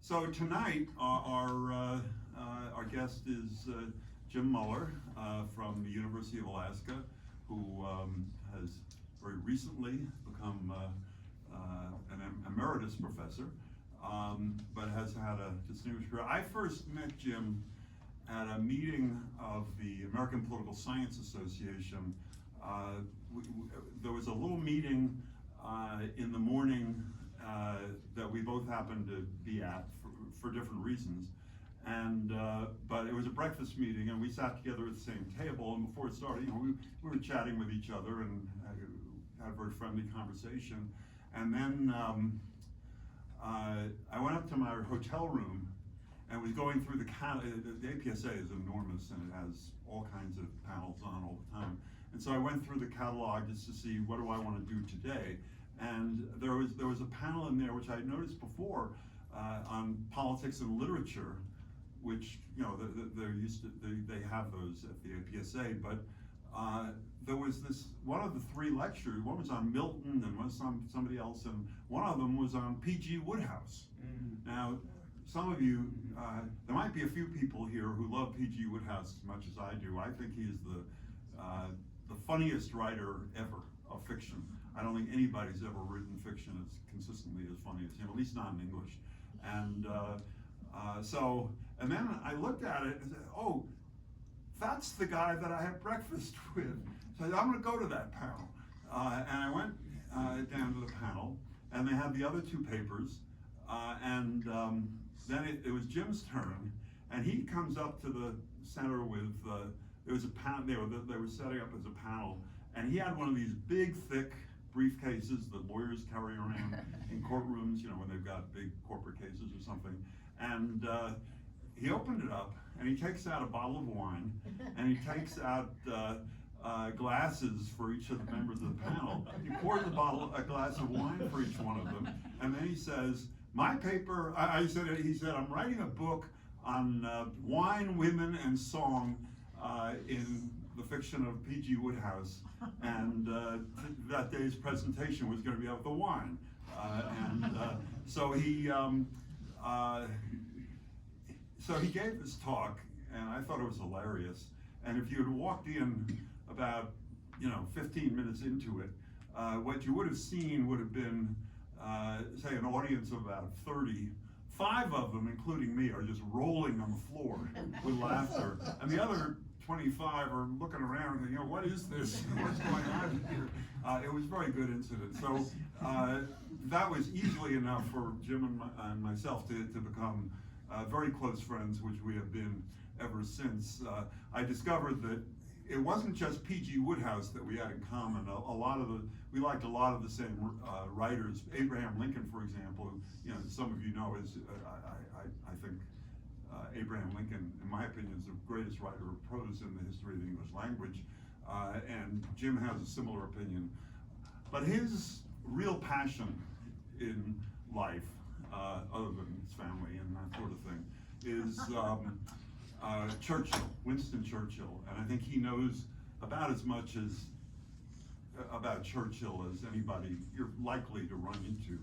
So tonight, our guest is Jim Muller from the University of Alaska, who has very recently become an Emeritus professor, but has had a distinguished career. I first met Jim at a meeting of the American Political Science Association. There was a little meeting in the morning that we both happened to be at for different reasons, and but it was a breakfast meeting, and we sat together at the same table. And before it started, we were chatting with each other and had a very friendly conversation. And then I went up to my hotel room and was going through the APSA is enormous, and it has all kinds of panels on all the time. And so I went through the catalog just to see what do I want to do today. And there was a panel in there which I had noticed before on politics and literature, which they have those at the APSA. But there was one of the three lectures. One was on Milton, and one was on somebody else, and one of them was on P.G. Wodehouse. Mm-hmm. Now, some of you, there might be a few people here who love P.G. Wodehouse as much as I do. I think he is the funniest writer ever of fiction. I don't think anybody's ever written fiction as consistently as funny as him, at least not in English. And and then I looked at it and said, oh, that's the guy that I had breakfast with. So I'm going to go to that panel. And I went down to the panel, and they had the other two papers. Then it was Jim's turn, and he comes up to the center with, there was a panel, they were setting up as a panel, and he had one of these big, thick briefcases that lawyers carry around in courtrooms, when they've got big corporate cases or something. And he opened it up, and he takes out a bottle of wine, and he takes out glasses for each of the members of the panel. He pours a glass of wine for each one of them, and then he says, my paper, he said, I'm writing a book on wine, women, and song in the fiction of P.G. Wodehouse, and that day's presentation was going to be about the wine. So he gave this talk, and I thought it was hilarious. And if you had walked in about 15 minutes into it, what you would have seen would have been, say, an audience of about 30. 5 of them, including me, are just rolling on the floor with laughter, and the other 25 are looking around and thinking, what is this? What's going on here? It was a very good incident. So that was easily enough for Jim and myself to become very close friends, which we have been ever since. I discovered that it wasn't just P.G. Wodehouse that we had in common. We liked a lot of the same writers. Abraham Lincoln, for example, some of you know is, I think, Abraham Lincoln, in my opinion, is the greatest writer of prose in the history of the English language, and Jim has a similar opinion. But his real passion in life, other than his family and that sort of thing, is Churchill, Winston Churchill, and I think he knows about as much about Churchill as anybody you're likely to run into.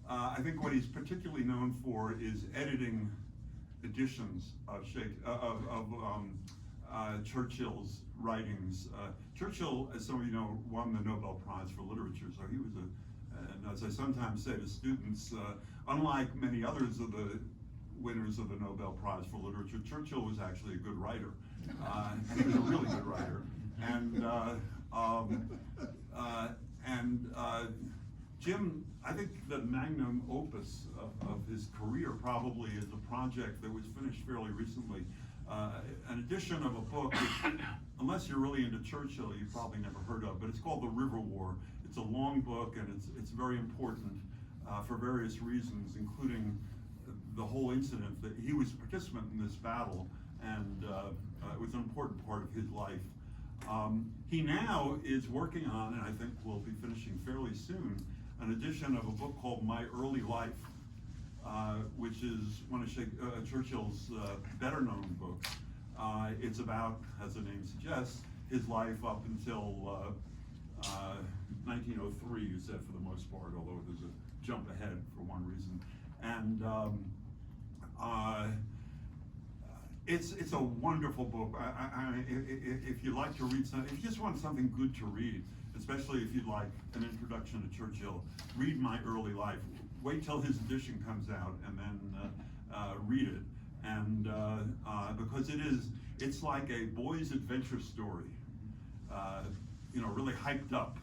I think what he's particularly known for is editing editions of Churchill's writings. Churchill, as some of you know, won the Nobel Prize for Literature, so he was and as I sometimes say to students, unlike many others of the winners of the Nobel Prize for Literature, Churchill was actually a good writer. He was a really good writer. Jim, I think the magnum opus of his career probably is a project that was finished fairly recently. An edition of a book, which, unless you're really into Churchill, you've probably never heard of, but it's called The River War. It's a long book, and it's very important for various reasons, including the whole incident that he was a participant in this battle, and it was an important part of his life. He now is working on, and I think will be finishing fairly soon, an edition of a book called My Early Life, which is one of Churchill's better known books. It's about, as the name suggests, his life up until 1903, you said, for the most part, although there's a jump ahead for one reason. And it's a wonderful book. If you like to read something, if you just want something good to read, especially if you'd like an introduction to Churchill, read My Early Life. Wait till his edition comes out and then read it. And because it's like a boy's adventure story, really hyped up,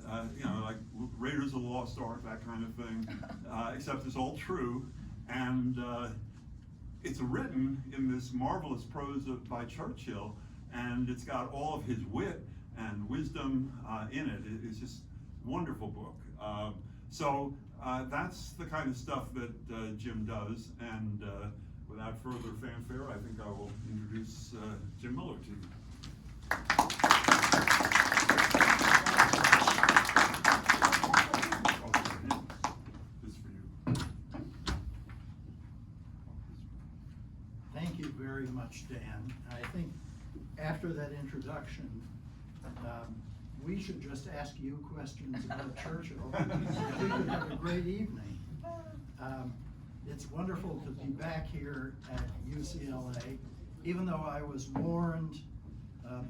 like Raiders of the Lost Ark, that kind of thing, except it's all true. And it's written in this marvelous prose by Churchill, and it's got all of his wit and wisdom in it. It's just a wonderful book. So that's the kind of stuff that Jim does, and without further fanfare, I think I will introduce Jim Muller to you. This for you. Thank you very much, Dan. I think after that introduction, we should just ask you questions about Churchill. We could have a great evening. It's wonderful to be back here at UCLA, even though I was warned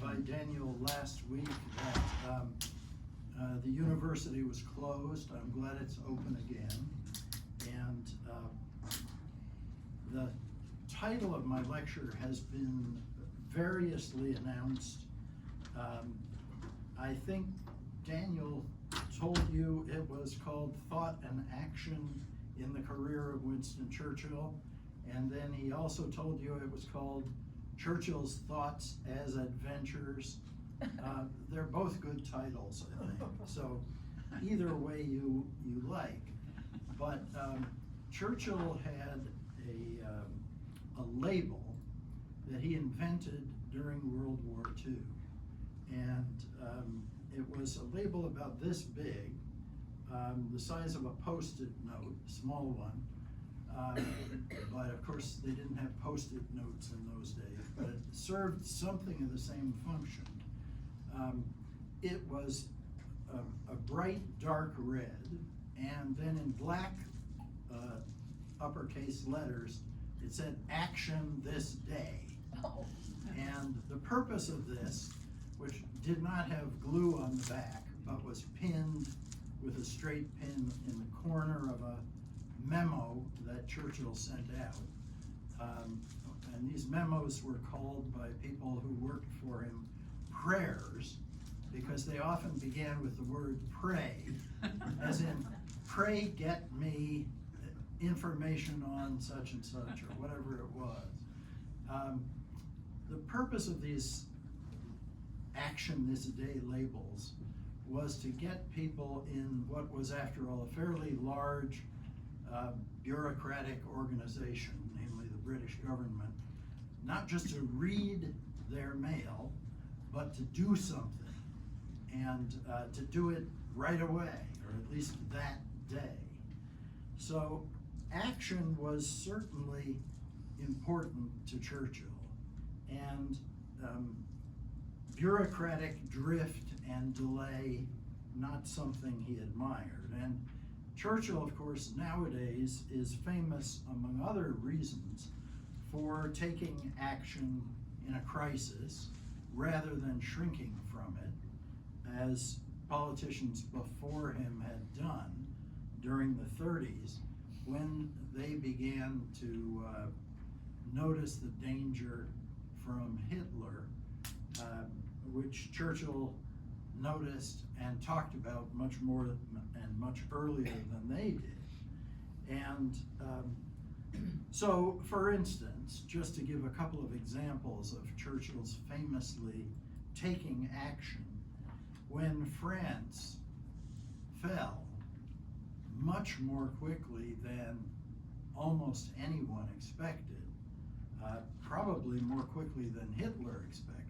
by Daniel last week that the university was closed. I'm glad it's open again. And the title of my lecture has been variously announced. I think Daniel told you it was called Thought and Action in the Career of Winston Churchill, and then he also told you it was called Churchill's Thoughts as Adventures. They're both good titles, I think, so either way you like. But Churchill had a label that he invented during World War II. And it was a label about this big, the size of a Post-it note, small one. But of course, they didn't have Post-it notes in those days, but it served something of the same function. It was a bright dark red, and then in black uppercase letters, it said, "Action this day." Oh. And the purpose of this, which did not have glue on the back, but was pinned with a straight pin in the corner of a memo that Churchill sent out. And these memos were called by people who worked for him prayers, because they often began with the word pray, as in, pray get me information on such and such, or whatever it was. The purpose of these Action this day labels was to get people in what was, after all, a fairly large bureaucratic organization, namely the British government, not just to read their mail, but to do something, and to do it right away, or at least that day. So action was certainly important to Churchill, and bureaucratic drift and delay, not something he admired. And Churchill, of course, nowadays is famous, among other reasons, for taking action in a crisis rather than shrinking from it, as politicians before him had done during the 30s, when they began to notice the danger from Hitler, which Churchill noticed and talked about much more and much earlier than they did. And so, for instance, just to give a couple of examples of Churchill's famously taking action, when France fell much more quickly than almost anyone expected, probably more quickly than Hitler expected,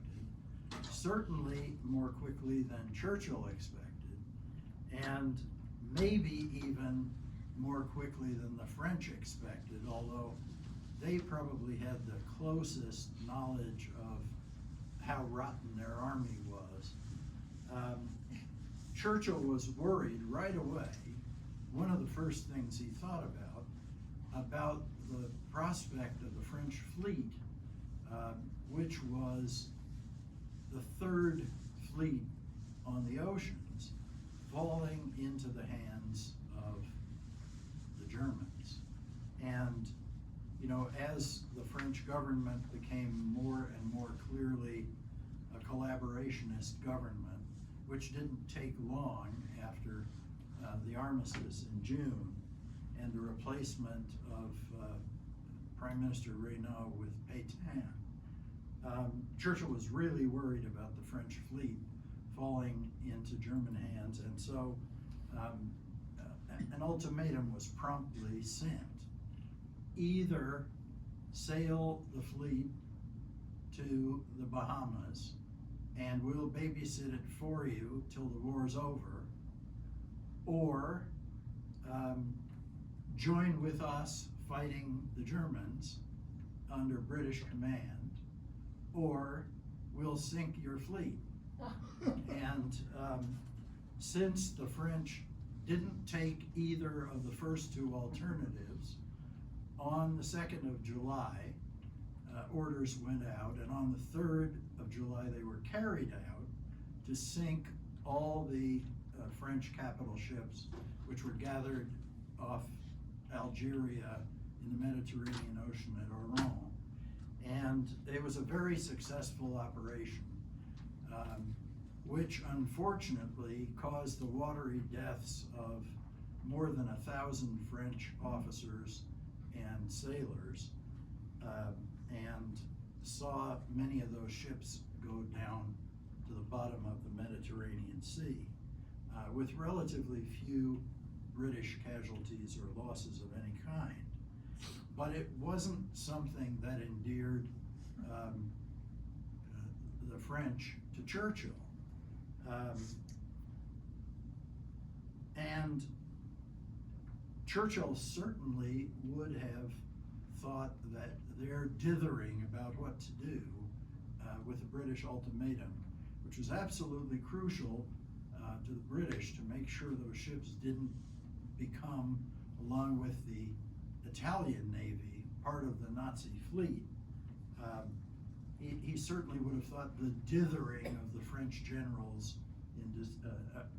certainly more quickly than Churchill expected, and maybe even more quickly than the French expected, although they probably had the closest knowledge of how rotten their army was. Churchill was worried right away one of the first things he thought about the prospect of the French fleet, which was the third fleet on the oceans, falling into the hands of the Germans. And, you know, as the French government became more and more clearly a collaborationist government, which didn't take long after the armistice in June and the replacement of Prime Minister Reynaud with Pétain, Churchill was really worried about the French fleet falling into German hands, and so an ultimatum was promptly sent. Either sail the fleet to the Bahamas and we'll babysit it for you till the war's over, or join with us fighting the Germans under British command, or we'll sink your fleet. And since the French didn't take either of the first two alternatives, on the 2nd of July, orders went out, and on the 3rd of July they were carried out to sink all the French capital ships which were gathered off Algeria in the Mediterranean Ocean at Oran. And it was a very successful operation, which unfortunately caused the watery deaths of more than 1,000 French officers and sailors, and saw many of those ships go down to the bottom of the Mediterranean Sea, with relatively few British casualties or losses of any kind. But it wasn't something that endeared the French to Churchill. And Churchill certainly would have thought that their dithering about what to do with the British ultimatum, which was absolutely crucial to the British to make sure those ships didn't become, along with the Italian Navy, part of the Nazi fleet. He certainly would have thought the dithering of the French generals,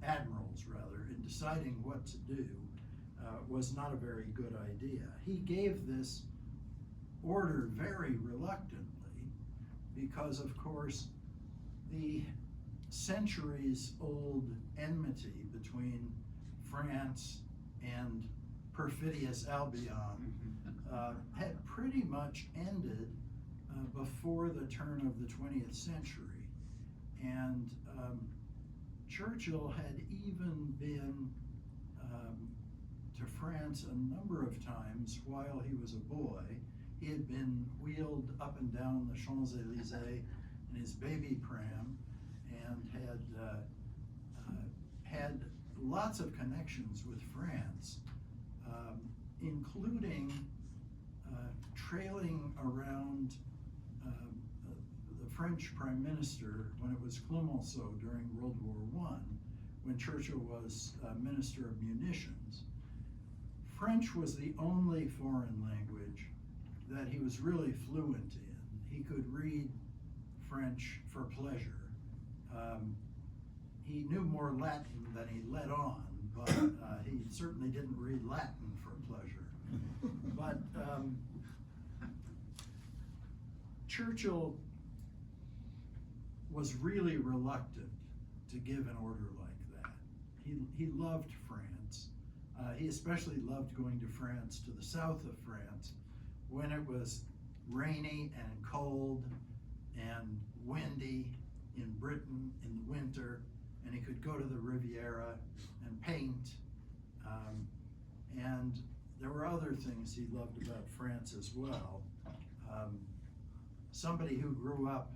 admirals rather, in deciding what to do was not a very good idea. He gave this order very reluctantly because, of course, the centuries-old enmity between France and perfidious Albion had pretty much ended before the turn of the 20th century. And Churchill had even been to France a number of times while he was a boy. He had been wheeled up and down the Champs-Élysées in his baby pram, and had lots of connections with France, including trailing around the French Prime Minister when it was Clemenceau during World War I, when Churchill was Minister of Munitions. French was the only foreign language that he was really fluent in. He could read French for pleasure. He knew more Latin than he let on, but he certainly didn't read Latin for pleasure. But Churchill was really reluctant to give an order like that. He loved France. He especially loved going to France, to the south of France, when it was rainy and cold and windy in Britain in the winter, and he could go to the Riviera and paint. And there were other things he loved about France as well. Somebody who grew up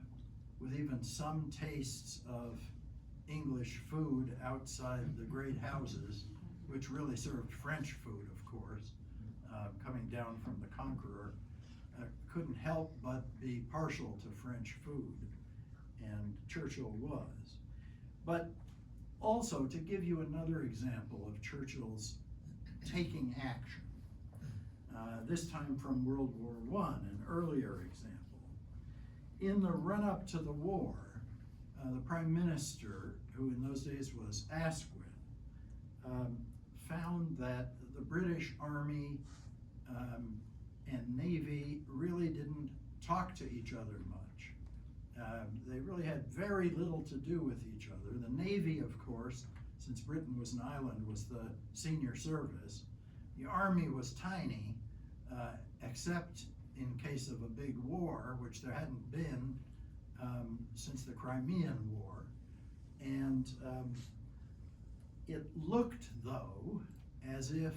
with even some tastes of English food outside the great houses, which really served French food, of course, coming down from the conqueror, couldn't help but be partial to French food, and Churchill was. But also, to give you another example of Churchill's taking action. This time from World War I, an earlier example. In the run-up to the war, the Prime Minister, who in those days was Asquith, found that the British Army and Navy really didn't talk to each other much. They really had very little to do with each other. The Navy, of course, since Britain was an island, was the senior service. The Army was tiny, except in case of a big war, which there hadn't been since the Crimean War. And it looked, though, as if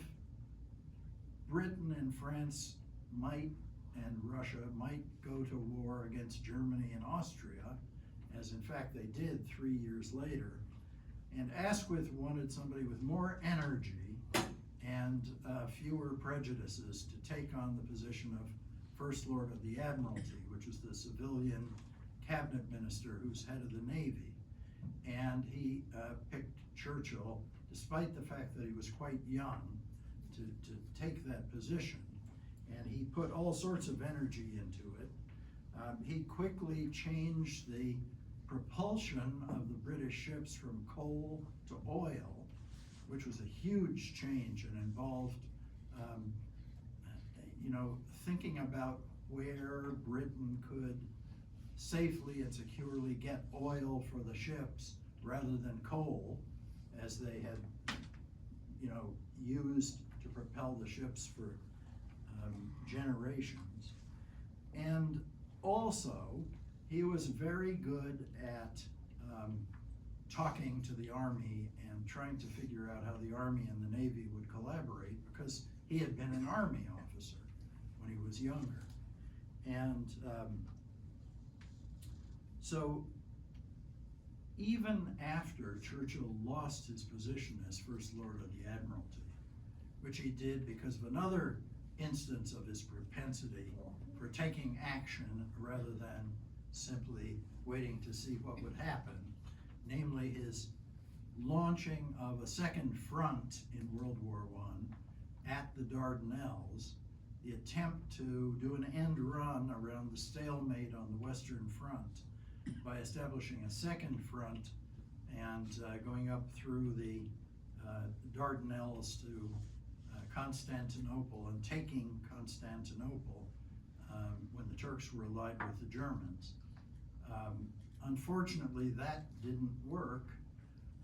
Britain and France might, and Russia might go to war against Germany and Austria, as in fact they did 3 years later. And Asquith wanted somebody with more energy and fewer prejudices to take on the position of First Lord of the Admiralty, which is the civilian cabinet minister who's head of the Navy. And he picked Churchill, despite the fact that he was quite young, to take that position. And he put all sorts of energy into it. He quickly changed the propulsion of the British ships from coal to oil, which was a huge change and involved, thinking about where Britain could safely and securely get oil for the ships rather than coal, as they had, used to propel the ships for generations. And also, he was very good at talking to the Army and trying to figure out how the Army and the Navy would collaborate, because he had been an Army officer when he was younger. And so even after Churchill lost his position as First Lord of the Admiralty, which he did because of another instance of his propensity for taking action rather than simply waiting to see what would happen, namely his launching of a second front in World War I at the Dardanelles, the attempt to do an end run around the stalemate on the Western Front by establishing a second front and going up through the Dardanelles to Constantinople and taking Constantinople when the Turks were allied with the Germans. Unfortunately, that didn't work,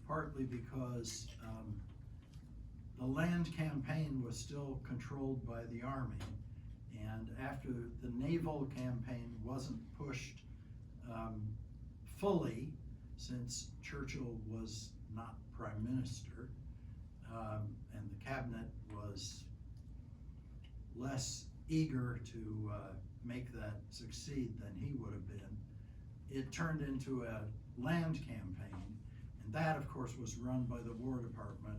partly because the land campaign was still controlled by the Army, and after the naval campaign wasn't pushed fully, since Churchill was not Prime Minister, and the cabinet was less eager to make that succeed than he would have been, it turned into a land campaign, and that of course was run by the War Department,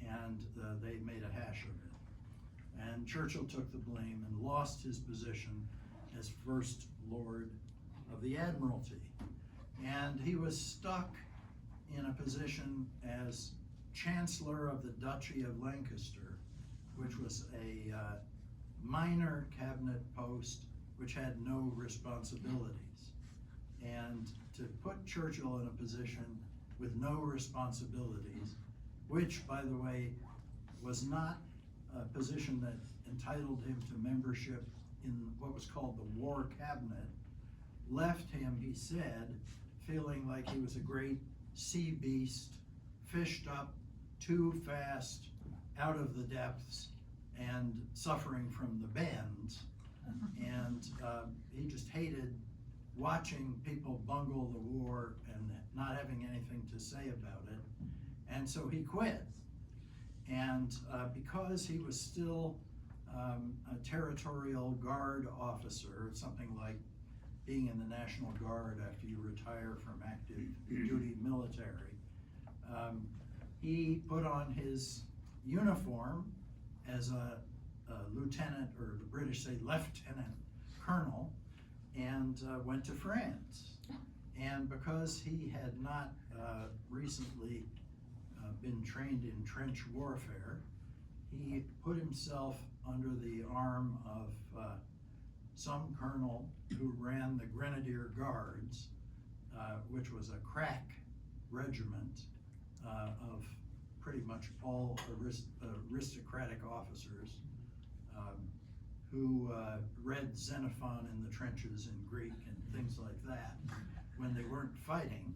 and they made a hash of it. And Churchill took the blame and lost his position as First Lord of the Admiralty. And he was stuck in a position as Chancellor of the Duchy of Lancaster, which was a minor cabinet post which had no responsibilities. And to put Churchill in a position with no responsibilities, which, by the way, was not a position that entitled him to membership in what was called the War Cabinet, left him, he said, feeling like he was a great sea beast, fished up too fast out of the depths and suffering from the bends. And he just hated watching people bungle the war and not having anything to say about it. And so he quit. And because he was still a territorial guard officer, something like being in the National Guard after you retire from active duty military, he put on his uniform as a lieutenant, or the British say lieutenant colonel, and went to France. And because he had not recently been trained in trench warfare, he put himself under the arm of some colonel who ran the Grenadier Guards, which was a crack regiment of pretty much all aristocratic officers who read Xenophon in the trenches in Greek and things like that when they weren't fighting,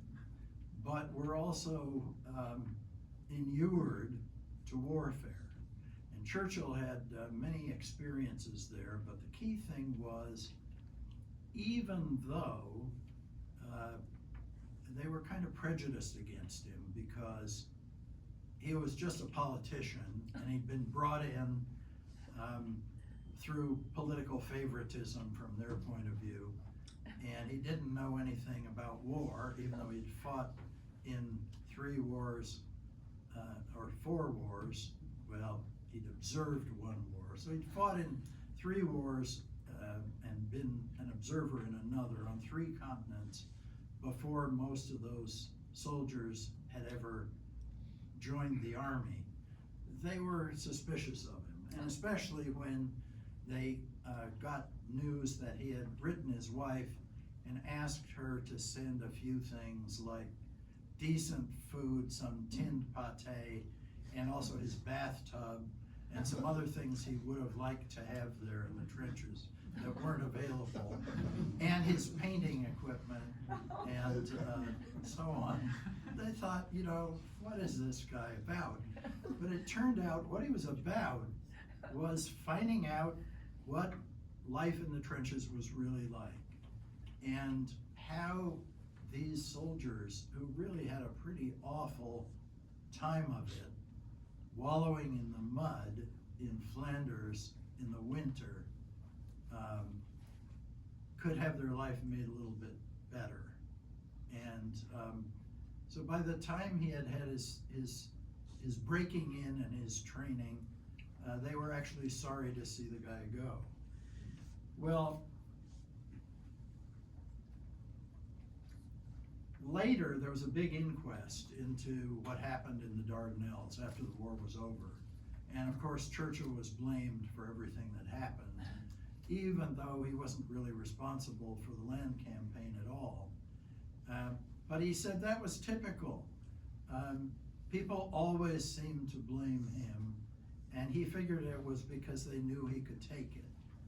but were also inured to warfare. And Churchill had many experiences there, but the key thing was, even though they were kind of prejudiced against him because he was just a politician and he'd been brought in through political favoritism from their point of view, and he didn't know anything about war, even though he'd fought in 3 wars or 4 wars. Well, he'd observed 1 war, so he'd fought in 3 wars and been an observer in another on 3 continents before most of those soldiers had ever joined the army. They were suspicious of him, and especially when they got news that he had written his wife and asked her to send a few things like decent food, some tinned pate, and also his bathtub, and some other things he would have liked to have there in the trenches that weren't available, and his painting equipment, and so on. They thought, you know, what is this guy about? But it turned out what he was about was finding out what life in the trenches was really like, and how these soldiers, who really had a pretty awful time of it, wallowing in the mud in Flanders in the winter, could have their life made a little bit better. And so by the time he had had his breaking in and his training, they were actually sorry to see the guy go. Well, later there was a big inquest into what happened in the Dardanelles after the war was over. And of course, Churchill was blamed for everything that happened, even though he wasn't really responsible for the land campaign at all. But he said that was typical. People always seemed to blame him, and he figured it was because they knew he could take it.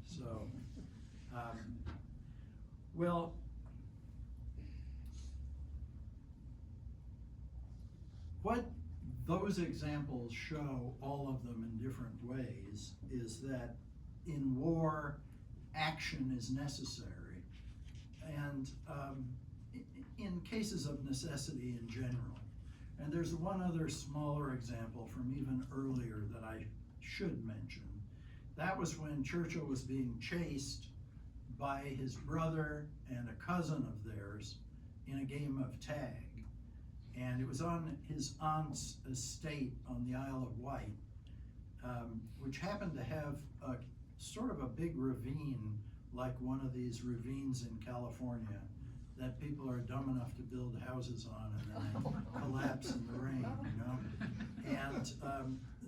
So, well, what those examples show, all of them in different ways, is that in war, action is necessary. And in cases of necessity in general. And there's one other smaller example from even earlier that I should mention. That was when Churchill was being chased by his brother and a cousin of theirs in a game of tag. And it was on his aunt's estate on the Isle of Wight, which happened to have a sort of a big ravine, like one of these ravines in California that people are dumb enough to build houses on and then they collapse in the rain, you know? And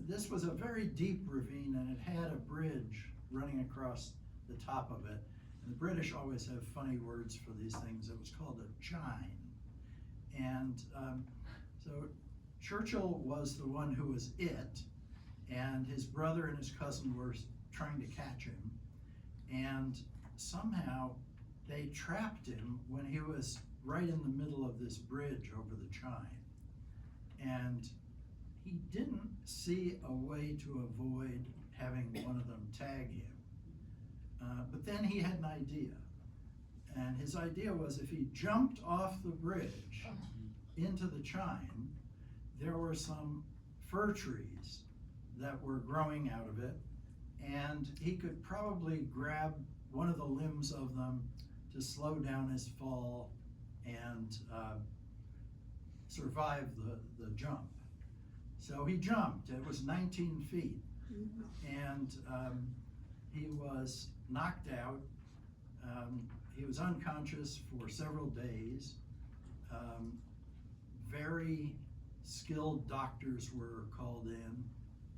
this was a very deep ravine, and it had a bridge running across the top of it. And the British always have funny words for these things. It was called a chine. And so Churchill was the one who was it, and his brother and his cousin were trying to catch him. And somehow they trapped him when he was right in the middle of this bridge over the chine. And he didn't see a way to avoid having one of them tag him. But then he had an idea. And his idea was, if he jumped off the bridge into the chine, there were some fir trees that were growing out of it, and he could probably grab one of the limbs of them to slow down his fall and survive the jump. So he jumped. It was 19 feet, and he was knocked out. He was unconscious for several days. Very skilled doctors were called in,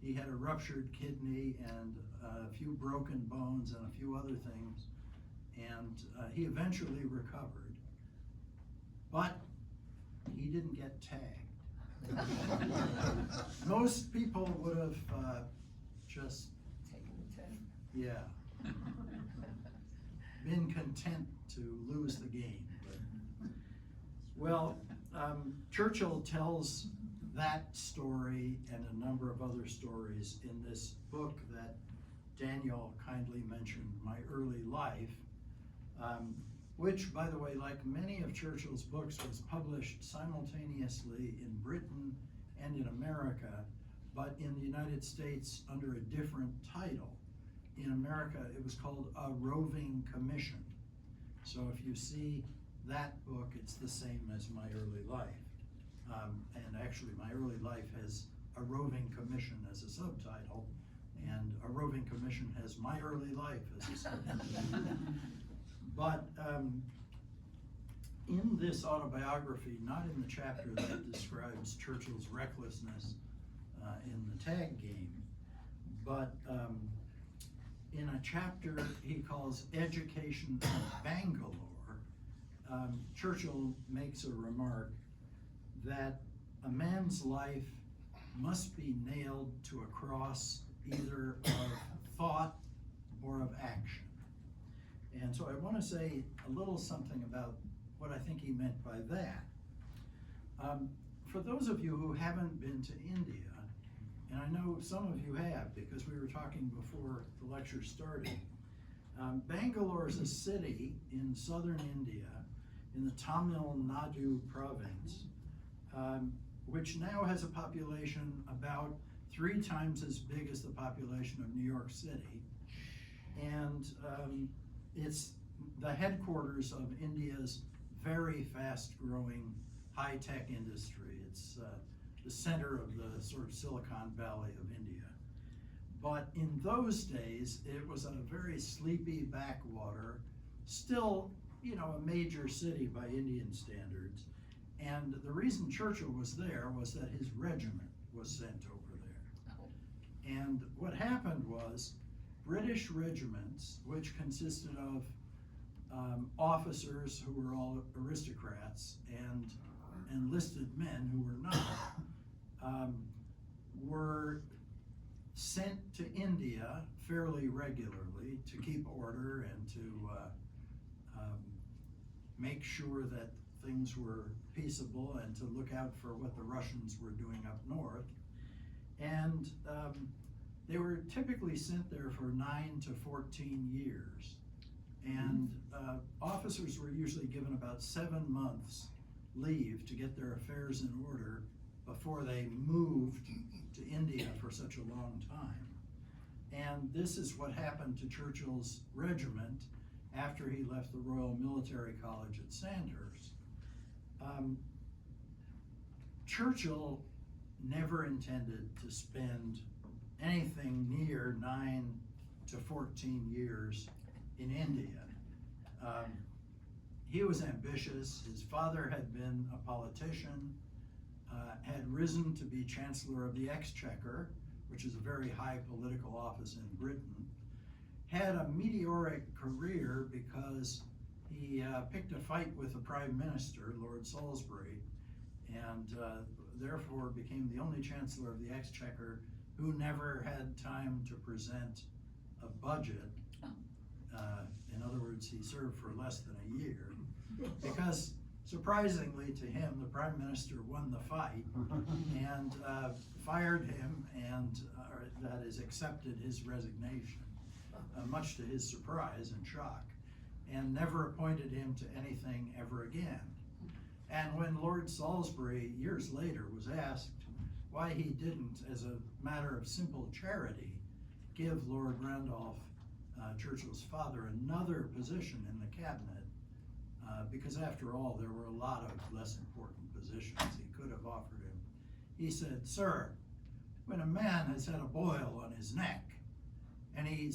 he had a ruptured kidney and a few broken bones and a few other things, and he eventually recovered, but he didn't get tagged. Most people would have just yeah, been content to lose the game. Well, Churchill tells that story and a number of other stories in this book that Daniel kindly mentioned, My Early Life, which, by the way, like many of Churchill's books, was published simultaneously in Britain and in America, but in the United States under a different title. In America, it was called A Roving Commission. So if you see that book, it's the same as My Early Life. And actually, My Early Life has A Roving Commission as a subtitle, and A Roving Commission has My Early Life as a subtitle. But in this autobiography, not in the chapter that describes Churchill's recklessness in the tag game, but in a chapter he calls Education in Bangalore, Churchill makes a remark that a man's life must be nailed to a cross either of thought or of action. And so I want to say a little something about what I think he meant by that. For those of you who haven't been to India, and I know some of you have because we were talking before the lecture started, Bangalore is a city in southern India, in the Tamil Nadu province, which now has a population about 3 times as big as the population of New York City. And it's the headquarters of India's very fast-growing high-tech industry. It's the center of the sort of Silicon Valley of India. But in those days, it was a very sleepy backwater, still, you know, a major city by Indian standards. And the reason Churchill was there was that his regiment was sent over there. And what happened was British regiments, which consisted of officers who were all aristocrats and enlisted men who were not, were sent to India fairly regularly to keep order and to make sure that things were peaceable and to look out for what the Russians were doing up north. And they were typically sent there for 9 to 14 years. And officers were usually given about 7 months leave to get their affairs in order before they moved to India for such a long time. And this is what happened to Churchill's regiment after he left the Royal Military College at Sandhurst. Churchill never intended to spend anything near 9 to 14 years in India. He was ambitious. His father had been a politician, had risen to be Chancellor of the Exchequer, which is a very high political office in Britain, had a meteoric career because he picked a fight with the Prime Minister, Lord Salisbury, and therefore became the only Chancellor of the Exchequer who never had time to present a budget. In other words, he served for less than a year because, surprisingly to him, the Prime Minister won the fight and fired him, and that is, accepted his resignation, much to his surprise and shock, and never appointed him to anything ever again. And when Lord Salisbury, years later, was asked why he didn't, as a matter of simple charity, give Lord Randolph, Churchill's father, another position in the cabinet, because after all, there were a lot of less important positions he could have offered him. He said, "Sir, when a man has had a boil on his neck and he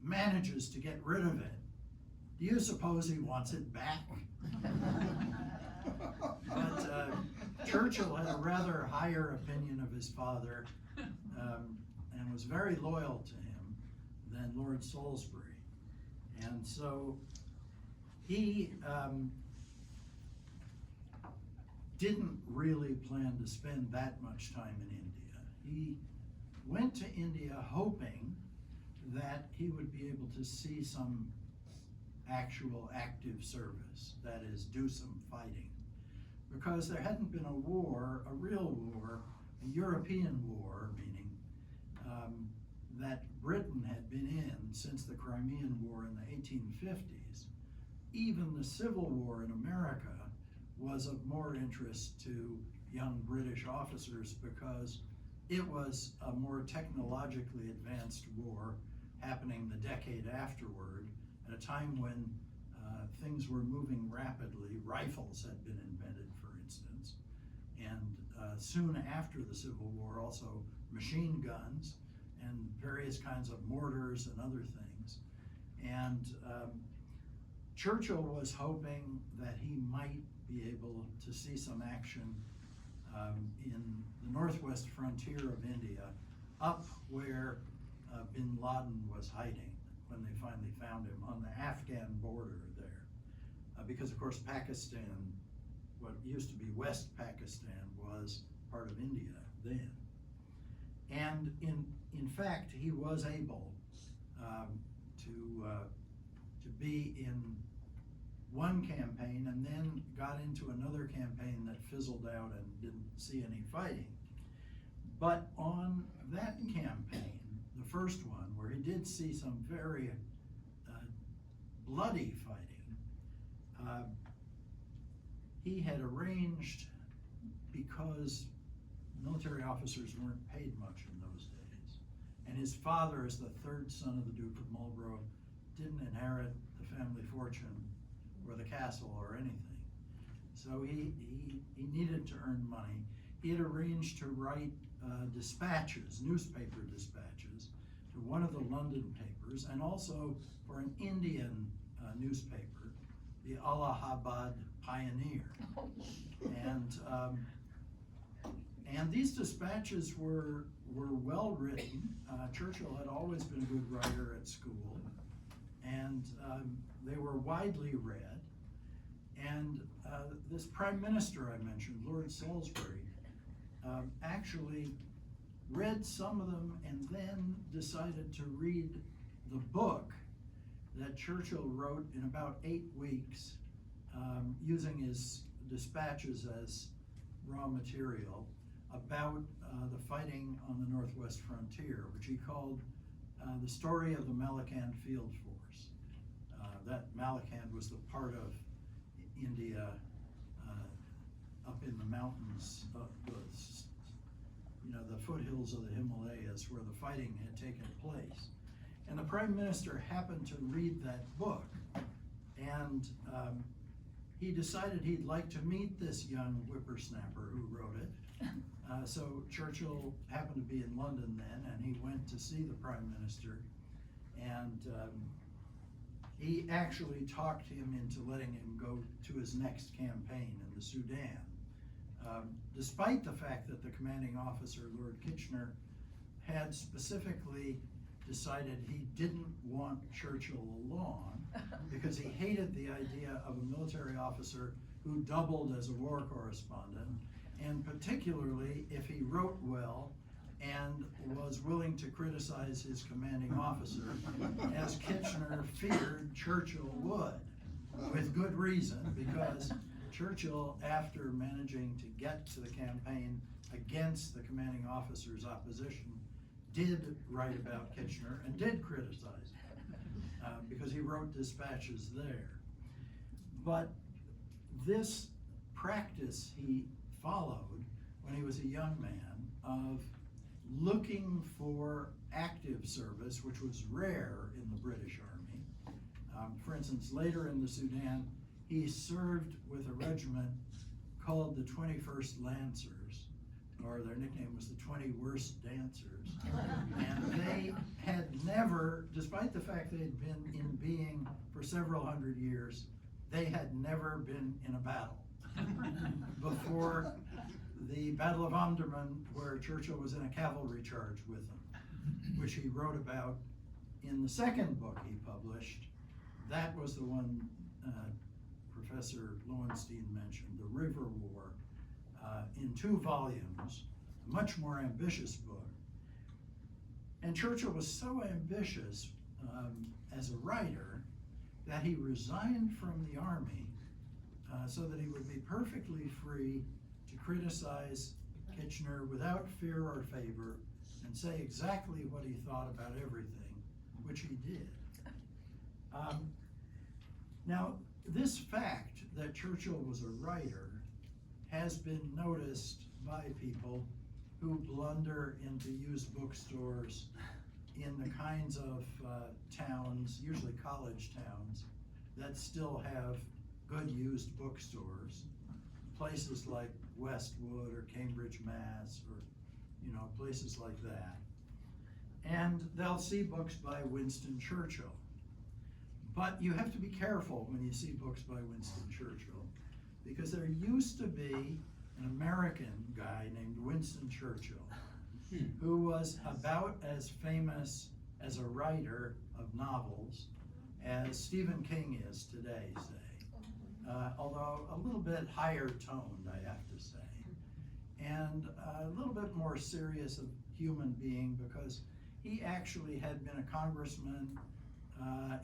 manages to get rid of it, do you suppose he wants it back?" But Churchill had a rather higher opinion of his father. and was very loyal to him than Lord Salisbury. And so he didn't really plan to spend that much time in India. He went to India hoping that he would be able to see some actual active service, that is, do some fighting. Because there hadn't been a war, a real war, a European war, meaning that Britain had been in since the Crimean War in the 1850s. Even the Civil War in America was of more interest to young British officers because it was a more technologically advanced war happening the decade afterward, at a time when things were moving rapidly. Rifles had been invented, for instance, and soon after the Civil War also machine guns and various kinds of mortars and other things. And Churchill was hoping that he might be able to see some action in the northwest frontier of India, up where bin Laden was hiding when they finally found him, on the Afghan border there. Because of course Pakistan, what used to be West Pakistan, was part of India then. And in fact, he was able to be in one campaign and then got into another campaign that fizzled out and didn't see any fighting. But on that campaign, the first one, where he did see some very bloody fighting, he had arranged, because military officers weren't paid much in those days, and his father, as the third son of the Duke of Marlborough, didn't inherit the family fortune or the castle or anything. So he needed to earn money. He had arranged to write dispatches, newspaper dispatches, to one of the London papers, and also for an Indian newspaper, the Allahabad Pioneer. And these dispatches were well written. Churchill had always been a good writer at school, and they were widely read. And this prime minister I mentioned, Lord Salisbury, actually read some of them and then decided to read the book that Churchill wrote in about 8 weeks, using his dispatches as raw material about the fighting on the Northwest frontier, which he called The Story of the Malakand Field Force. That Malakand was the part of India up in the mountains, the foothills of the Himalayas, where the fighting had taken place. And the Prime Minister happened to read that book, and he decided he'd like to meet this young whippersnapper who wrote it. So Churchill happened to be in London then, and he went to see the Prime Minister, and he actually talked him into letting him go to his next campaign in the Sudan. Despite the fact that the commanding officer, Lord Kitchener, had specifically decided he didn't want Churchill along because he hated the idea of a military officer who doubled as a war correspondent, and particularly if he wrote well and was willing to criticize his commanding officer, as Kitchener feared Churchill would, with good reason, because Churchill, after managing to get to the campaign against the commanding officer's opposition, did write about Kitchener and did criticize him, because he wrote dispatches there. But this practice he followed when he was a young man of looking for active service, which was rare in the British Army. For instance, later in the Sudan, he served with a regiment called the 21st Lancers, or their nickname was the 20 Worst Dancers. And they had never, despite the fact they had been in being for several hundred years, they had never been in a battle before the Battle of Omdurman, where Churchill was in a cavalry charge with them, which he wrote about in the second book he published. That was the one Professor Lowenstein mentioned, The River War, in 2 volumes, a much more ambitious book. And Churchill was so ambitious as a writer that he resigned from the army so that he would be perfectly free to criticize Kitchener without fear or favor and say exactly what he thought about everything, which he did. Now, this fact that Churchill was a writer has been noticed by people who blunder into used bookstores in the kinds of towns, usually college towns, that still have good used bookstores. Places like Westwood or Cambridge, Mass, or places like that. And they'll see books by Winston Churchill. But you have to be careful when you see books by Winston Churchill, because there used to be an American guy named Winston Churchill who was about as famous as a writer of novels as Stephen King is today, say. Although a little bit higher toned, I have to say. And a little bit more serious of human being, because he actually had been a congressman.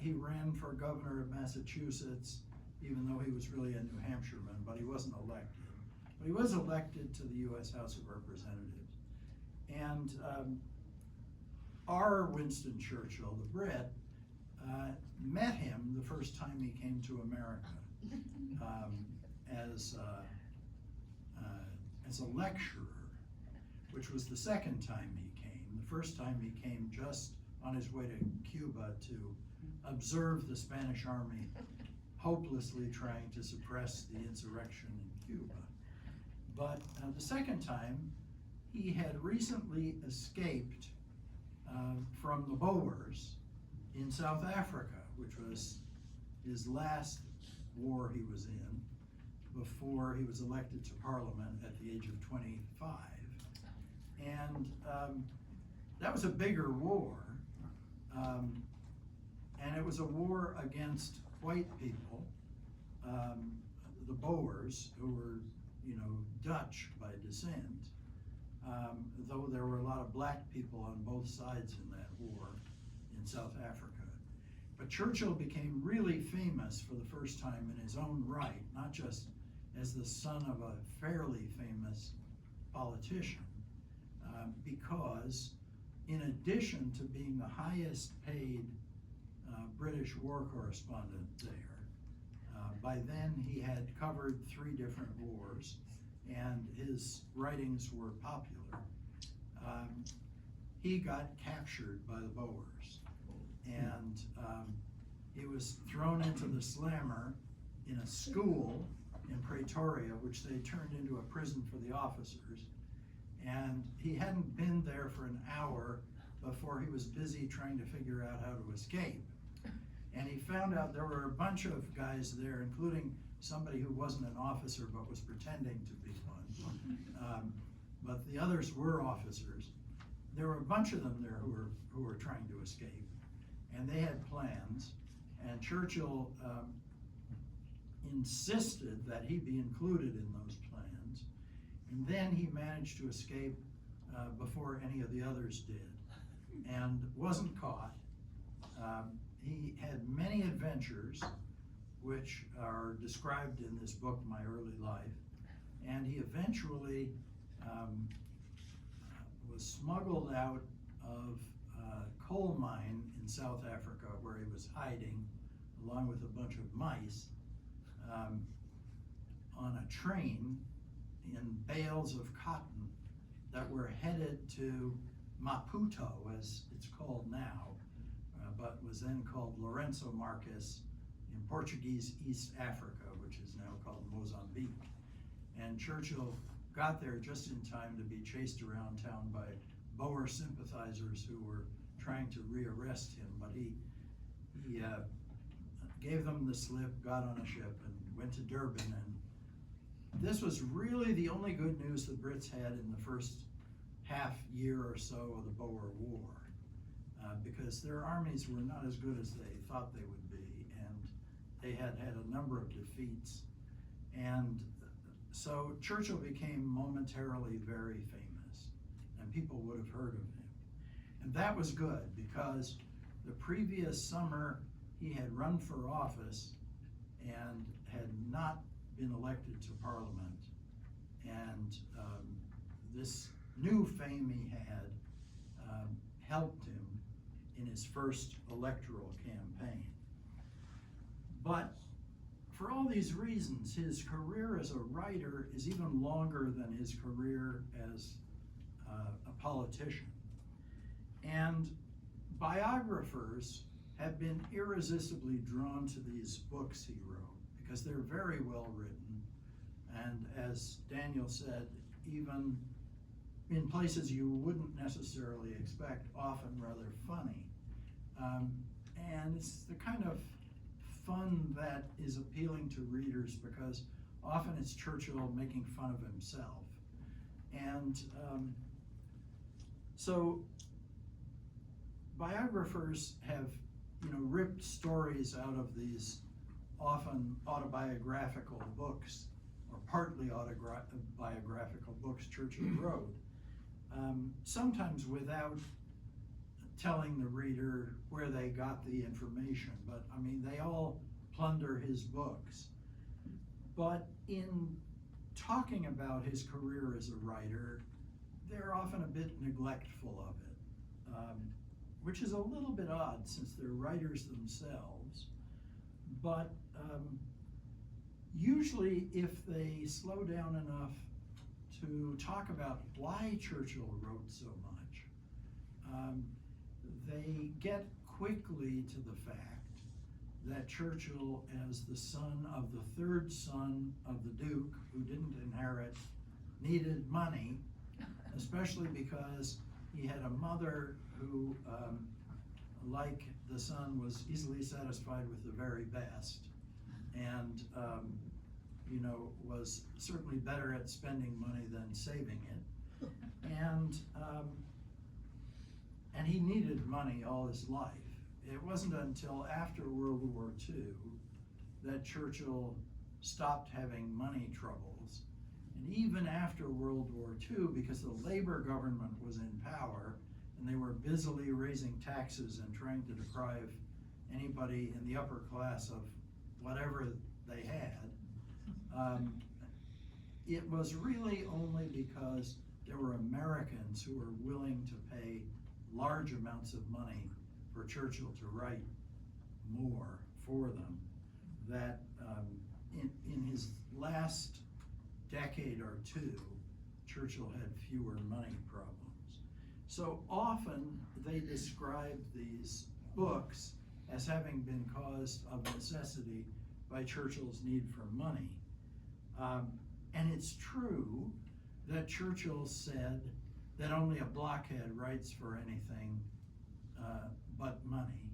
He ran for governor of Massachusetts, even though he was really a New Hampshireman, but he wasn't elected. But he was elected to the US House of Representatives. And our Winston Churchill, the Brit, met him the first time he came to America as a lecturer, which was the second time he came. The first time he came just on his way to Cuba to observe the Spanish army hopelessly trying to suppress the insurrection in Cuba. But the second time, he had recently escaped from the Boers in South Africa, which was his last war he was in before he was elected to Parliament at the age of 25. And that was a bigger war. And it was a war against white people, the Boers, who were, Dutch by descent, though there were a lot of black people on both sides in that war in South Africa. But Churchill became really famous for the first time in his own right, not just as the son of a fairly famous politician, because in addition to being the highest paid British war correspondent there, by then he had covered 3 different wars, and his writings were popular. He got captured by the Boers, and he was thrown into the slammer in a school in Pretoria, which they turned into a prison for the officers. And he hadn't been there for an hour before he was busy trying to figure out how to escape. And he found out there were a bunch of guys there, including somebody who wasn't an officer but was pretending to be one. But the others were officers. There were a bunch of them there who were trying to escape, and they had plans. And Churchill insisted that he be included in those plans. And then he managed to escape before any of the others did, and wasn't caught. He had many adventures, which are described in this book, My Early Life, and he eventually was smuggled out of a coal mine in South Africa, where he was hiding along with a bunch of mice on a train in bales of cotton that were headed to Maputo, as it's called now, but was then called Lourenço Marques in Portuguese East Africa, which is now called Mozambique. And Churchill got there just in time to be chased around town by Boer sympathizers who were trying to rearrest him, but he gave them the slip, got on a ship, and went to Durban, and this was really the only good news the Brits had in the first half year or so of the Boer War, because their armies were not as good as they thought they would be, and they had had a number of defeats. And so Churchill became momentarily very famous, and people would have heard of him. And that was good, because the previous summer he had run for office and had not been elected to Parliament. And this new fame he had helped him in his first electoral campaign. But for all these reasons, his career as a writer is even longer than his career as a politician. And biographers have been irresistibly drawn to these books he wrote, because they're very well written, and as Daniel said, even in places you wouldn't necessarily expect, often rather funny. And it's the kind of fun that is appealing to readers, because often it's Churchill making fun of himself. And so biographers have, ripped stories out of these often autobiographical books, or partly autobiographical books Churchill wrote, sometimes without telling the reader where they got the information, but I mean, they all plunder his books. But in talking about his career as a writer, they're often a bit neglectful of it, which is a little bit odd since they're writers themselves. But usually if they slow down enough to talk about why Churchill wrote so much, they get quickly to the fact that Churchill, as the son of the third son of the Duke, who didn't inherit, needed money, especially because he had a mother who, like the son, was easily satisfied with the very best, and was certainly better at spending money than saving it. And he needed money all his life. It wasn't until after World War II that Churchill stopped having money troubles. And even after World War II, because the Labor government was in power and they were busily raising taxes and trying to deprive anybody in the upper class of whatever they had, it was really only because there were Americans who were willing to pay large amounts of money for Churchill to write more for them, that in his last decade or two, Churchill had fewer money problems. So often they describe these books as having been caused of necessity by Churchill's need for money. And it's true that Churchill said that only a blockhead writes for anything but money,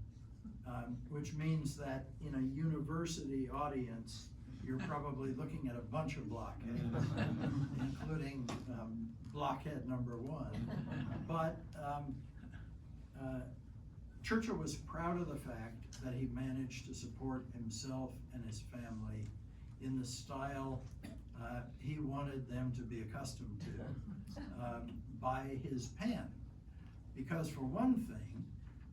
which means that in a university audience, you're probably looking at a bunch of blockheads, including blockhead number one. But Churchill was proud of the fact that he managed to support himself and his family in the style he wanted them to be accustomed to by his pen. Because for one thing,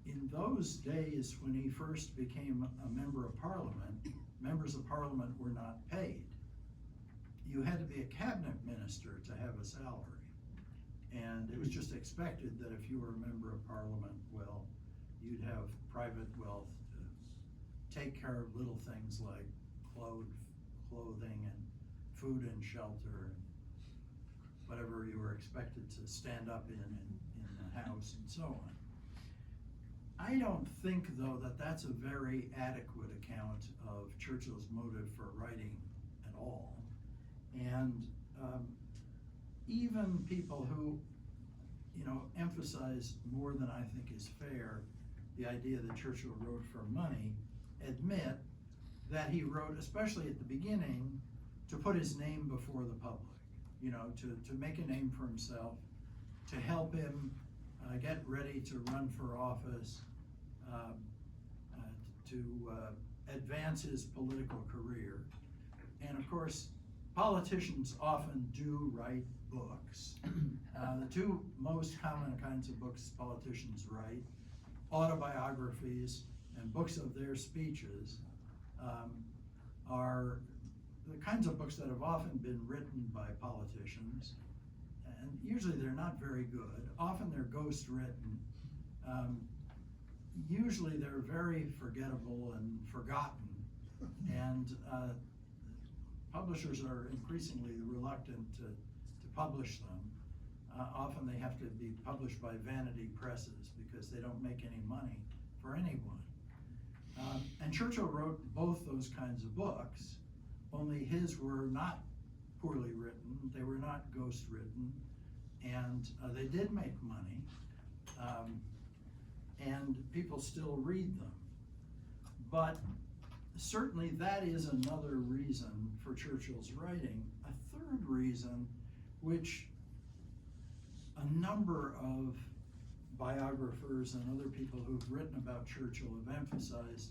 in those days when he first became a member of Parliament, members of Parliament were not paid. You had to be a cabinet minister to have a salary. And it was just expected that if you were a member of Parliament, well, you'd have private wealth to take care of little things like clothing and food and shelter and whatever you were expected to stand up in the house and so on. I don't think, though, that that's a very adequate account of Churchill's motive for writing at all. And even people who, emphasize more than I think is fair the idea that Churchill wrote for money, admit that he wrote, especially at the beginning, to put his name before the public, you know, to make a name for himself, to help him get ready to run for office, to advance his political career. And of course, politicians often do write books. The two most common kinds of books politicians write, autobiographies and books of their speeches, are the kinds of books that have often been written by politicians. And usually they're not very good. Often they're ghost written. Usually they're very forgettable and forgotten. And publishers are increasingly reluctant to publish them. Often they have to be published by vanity presses because they don't make any money for anyone. And Churchill wrote both those kinds of books, only his were not poorly written, they were not ghost written, and they did make money, and people still read them. But certainly that is another reason for Churchill's writing. A third reason, which a number of biographers and other people who've written about Churchill have emphasized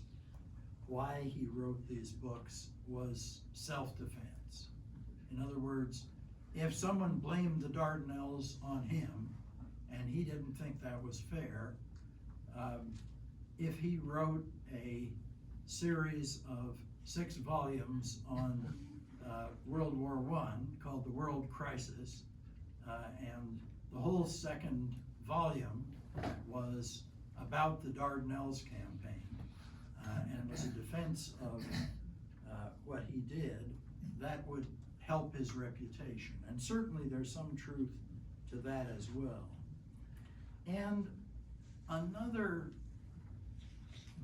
why he wrote these books, was self-defense. In other words, if someone blamed the Dardanelles on him, and he didn't think that was fair, if he wrote a series of 6 volumes on World War I called The World Crisis, and the whole second volume was about the Dardanelles campaign, and was a defense of what he did, that would help his reputation. And certainly there's some truth to that as well. And another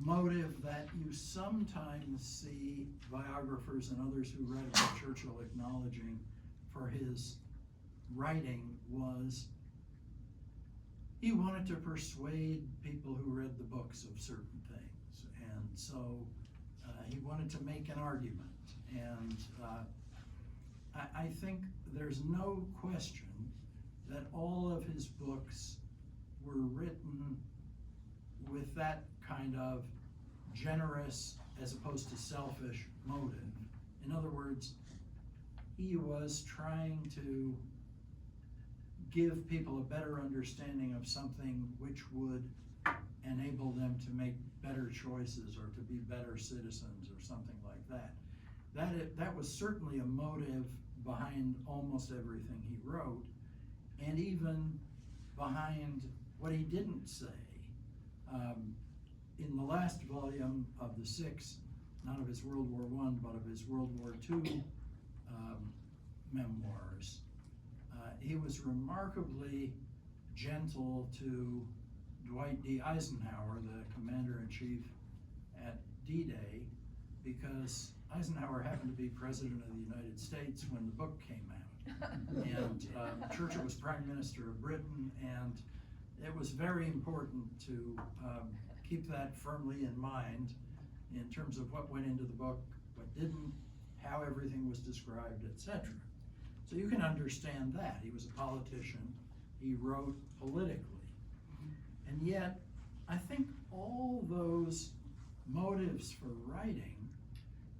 motive that you sometimes see biographers and others who write about Churchill acknowledging for his writing was he wanted to persuade people who read the books of certain things. And so he wanted to make an argument. And I think there's no question that all of his books were written with that kind of generous as opposed to selfish motive. In other words, he was trying to give people a better understanding of something which would enable them to make better choices or to be better citizens or something like that. That was certainly a motive behind almost everything he wrote, and even behind what he didn't say. In the last volume of the 6, not of his World War I, but of his World War II memoirs, he was remarkably gentle to Dwight D. Eisenhower, the commander-in-chief at D-Day, because Eisenhower happened to be president of the United States when the book came out. And Churchill was prime minister of Britain, and it was very important to keep that firmly in mind in terms of what went into the book, what didn't, how everything was described, etc. So you can understand that. He was a politician. He wrote politically. And yet, I think all those motives for writing,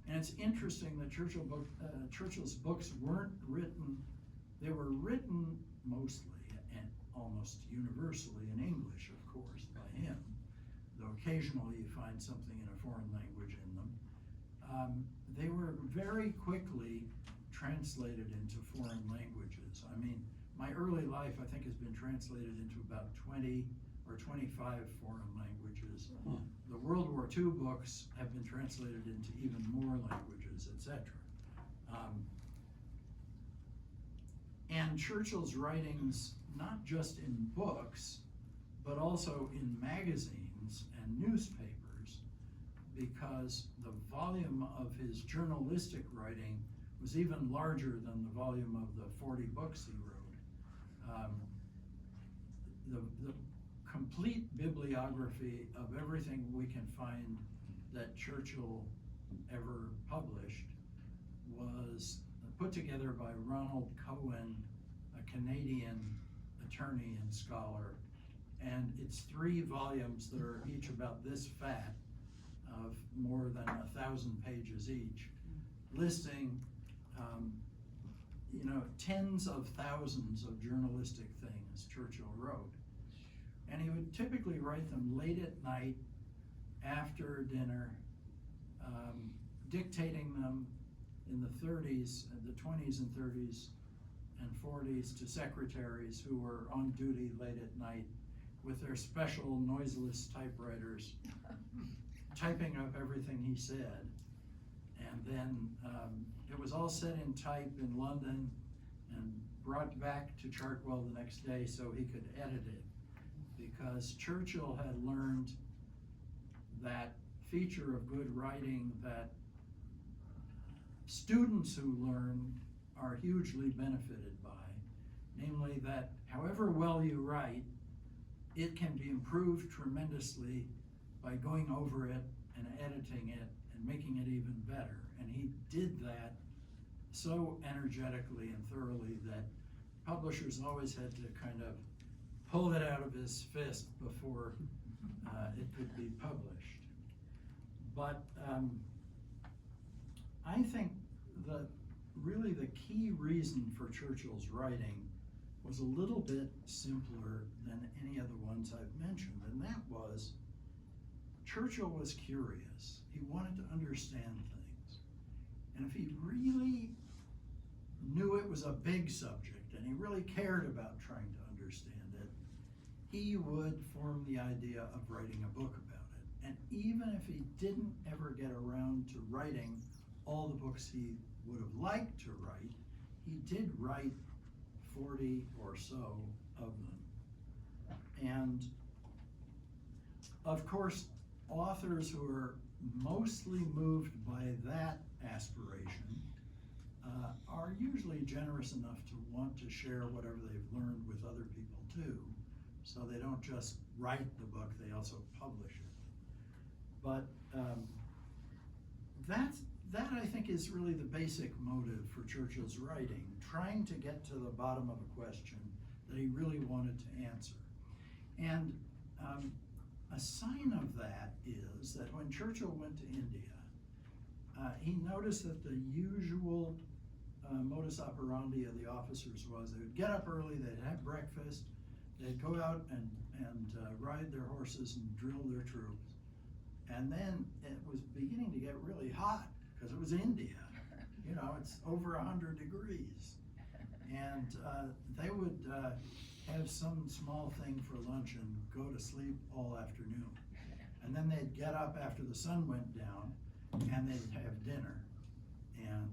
and it's interesting that Churchill's books weren't written, they were written mostly and almost universally in English, of course, by him, though occasionally you find something in a foreign language in them. They were very quickly translated into foreign languages. I mean, my early life, I think, has been translated into about 20 or 25 foreign languages. The World War II books have been translated into even more languages, etc. And Churchill's writings, not just in books, but also in magazines and newspapers, because the volume of his journalistic writing was even larger than the volume of the 40 books he wrote. The complete bibliography of everything we can find that Churchill ever published was put together by Ronald Cohen, a Canadian attorney and scholar. And it's 3 volumes that are each about this fat, of more than 1,000 pages each, listing tens of thousands of journalistic things Churchill wrote. And he would typically write them late at night, after dinner, dictating them in the 30s, the 20s and 30s and 40s to secretaries who were on duty late at night with their special noiseless typewriters, typing up everything he said. And then it was all set in type in London and brought back to Chartwell the next day so he could edit it, because Churchill had learned that feature of good writing that students who learn are hugely benefited by, namely that however well you write, it can be improved tremendously by going over it and editing it and making it even better. And he did that so energetically and thoroughly that publishers always had to kind of pull it out of his fist before it could be published. But I think really the key reason for Churchill's writing was a little bit simpler than any of the ones I've mentioned, and that was Churchill was curious. He wanted to understand things. And if he really knew it was a big subject and he really cared about trying to understand it, he would form the idea of writing a book about it. And even if he didn't ever get around to writing all the books he would have liked to write, he did write 40 or so of them. And of course, authors who are mostly moved by that aspiration are usually generous enough to want to share whatever they've learned with other people too. So they don't just write the book, they also publish it. But that I think is really the basic motive for Churchill's writing, trying to get to the bottom of a question that he really wanted to answer. And a sign of that is that when Churchill went to India, he noticed that the usual modus operandi of the officers was they would get up early, they'd have breakfast, they'd go out and ride their horses and drill their troops. And then it was beginning to get really hot because it was India. You know, it's over 100 degrees. And they would have some small thing for lunch and go to sleep all afternoon. And then they'd get up after the sun went down and they'd have dinner. And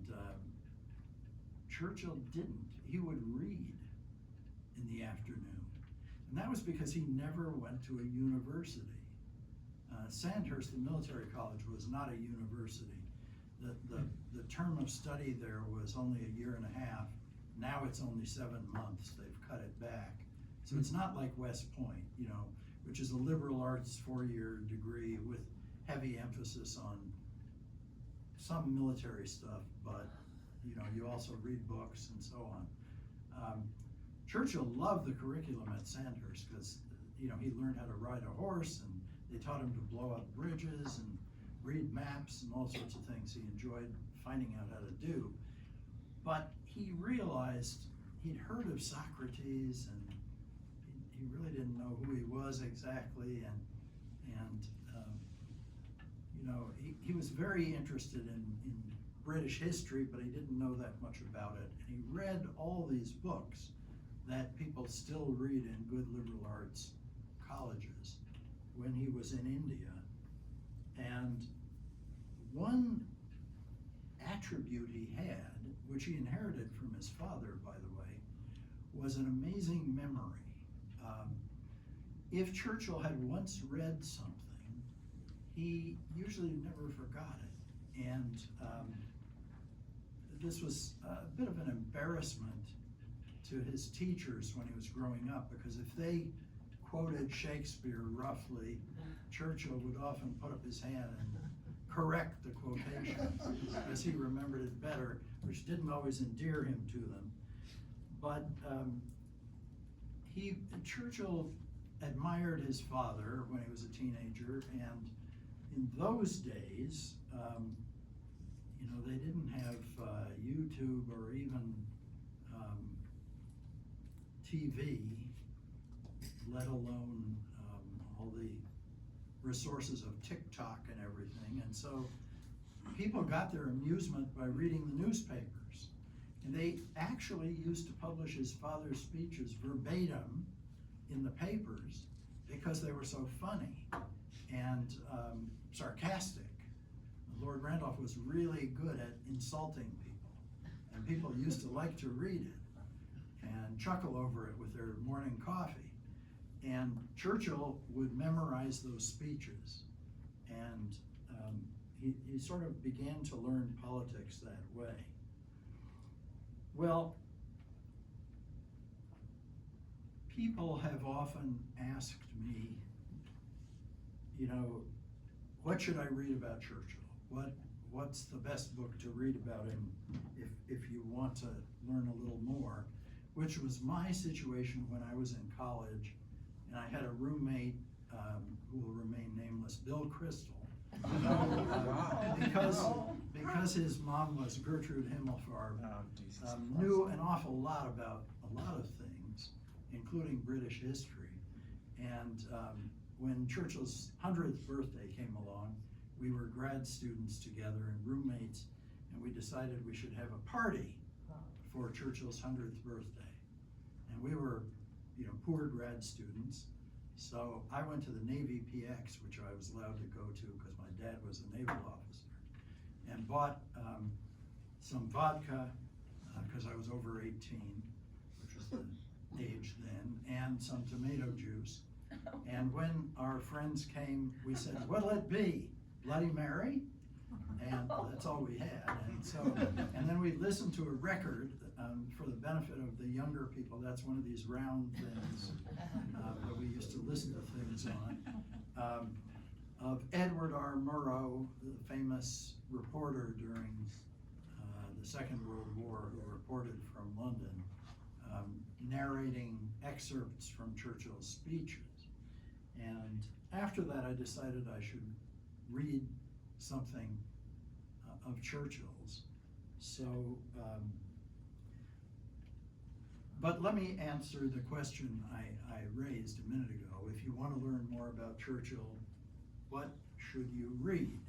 Churchill didn't. He would read in the afternoon. And that was because he never went to a university. Sandhurst, the military college, was not a university. The term of study there was only a year and a half. Now it's only 7 months. They've cut it back. So it's not like West Point, you know, which is a liberal arts 4-year degree with heavy emphasis on some military stuff, but you know, you also read books and so on. Churchill loved the curriculum at Sandhurst because, you know, he learned how to ride a horse, and they taught him to blow up bridges and read maps and all sorts of things he enjoyed finding out how to do. But he realized he'd heard of Socrates, and he really didn't know who he was exactly, and you know, he was very interested in British history, but he didn't know that much about it. And he read all these books that people still read in good liberal arts colleges when he was in India. And one attribute he had, which he inherited from his father, by the way, was an amazing memory. If Churchill had once read something, he usually never forgot it. And this was a bit of an embarrassment to his teachers when he was growing up, because if they quoted Shakespeare roughly, Churchill would often put up his hand and correct the quotation, as he remembered it better, which didn't always endear him to them. But Churchill admired his father when he was a teenager, and in those days, they didn't have YouTube or even TV, let alone all the resources of TikTok and everything. And so people got their amusement by reading the newspapers. And they actually used to publish his father's speeches verbatim in the papers because they were so funny and sarcastic. Lord Randolph was really good at insulting people, and people used to like to read it and chuckle over it with their morning coffee. And Churchill would memorize those speeches, and he sort of began to learn politics that way. Well, people have often asked me, what should I read about Churchill? What's the best book to read about him if you want to learn a little more? Which was my situation when I was in college, and I had a roommate who will remain nameless, Bill Crystal, because his mom was Gertrude Himmelfarb, knew an awful lot about a lot of things, including British history. And when Churchill's 100th birthday came along, we were grad students together and roommates, and we decided we should have a party for Churchill's 100th birthday. And we were, poor grad students. So I went to the Navy PX, which I was allowed to go to because my dad was a naval officer, and bought some vodka, because I was over 18, which was the age then, and some tomato juice. And when our friends came, we said, what'll it be? Bloody Mary? And that's all we had. And then we listened to a record for the benefit of the younger people. That's one of these round things that we used to listen to things on, of Edward R. Murrow, the famous reporter during the Second World War, who reported from London, narrating excerpts from Churchill's speeches. And after that, I decided I should read something of Churchill's. So, but let me answer the question I raised a minute ago. If you want to learn more about Churchill, what should you read?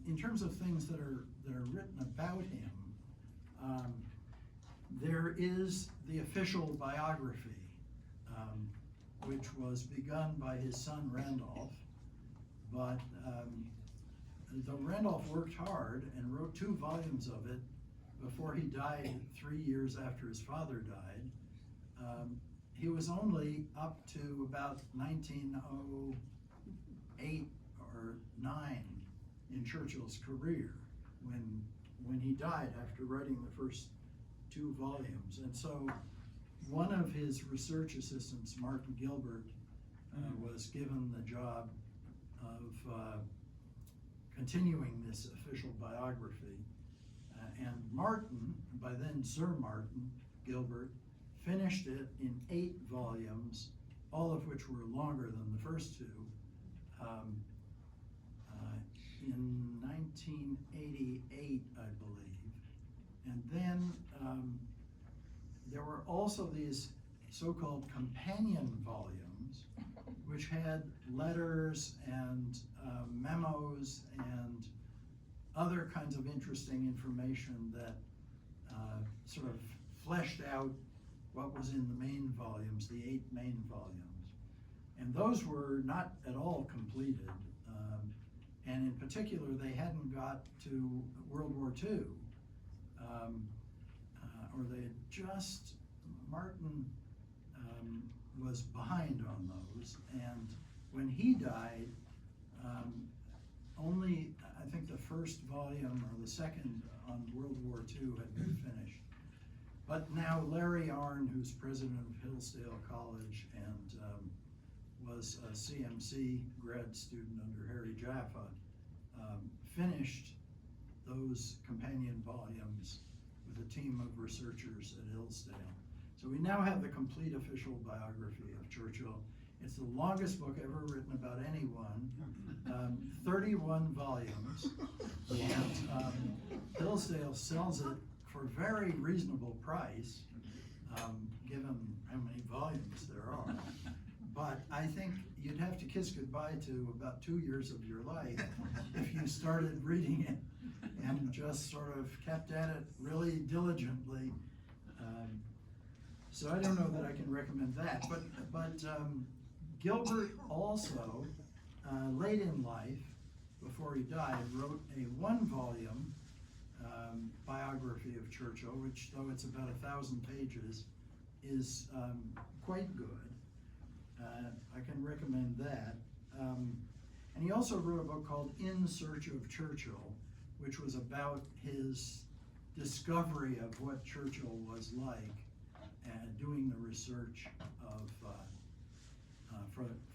In terms of things that are written about him, there is the official biography, which was begun by his son Randolph, but though Randolph worked hard and wrote 2 volumes of it before he died 3 years after his father died, he was only up to about 1908 or 9 in Churchill's career when he died after writing the first 2 volumes. And so one of his research assistants, Martin Gilbert, was given the job of continuing this official biography. And Martin, by then Sir Martin Gilbert, finished it in 8 volumes, all of which were longer than the first 2, in 1988, I believe. And then there were also these so-called companion volumes, which had letters and memos and other kinds of interesting information that sort of fleshed out what was in the main volumes, the 8 main volumes. And those were not at all completed. And in particular, they hadn't got to World War II, or they had just, Martin was behind on those. And when he died, only, I think the first volume or the second on World War II had been finished. But now Larry Arnn, who's president of Hillsdale College and was a CMC grad student under Harry Jaffa, finished those companion volumes with a team of researchers at Hillsdale. So we now have the complete official biography of Churchill. It's the longest book ever written about anyone, 31 volumes, and Hillsdale sells it for a very reasonable price, given how many volumes there are. But I think you'd have to kiss goodbye to about 2 years of your life if you started reading it and just sort of kept at it really diligently. So I don't know that I can recommend that, but Gilbert also, late in life, before he died, wrote a 1-volume biography of Churchill, which, though it's about 1,000 pages, is quite good. I can recommend that. And he also wrote a book called In Search of Churchill, which was about his discovery of what Churchill was like and doing the research of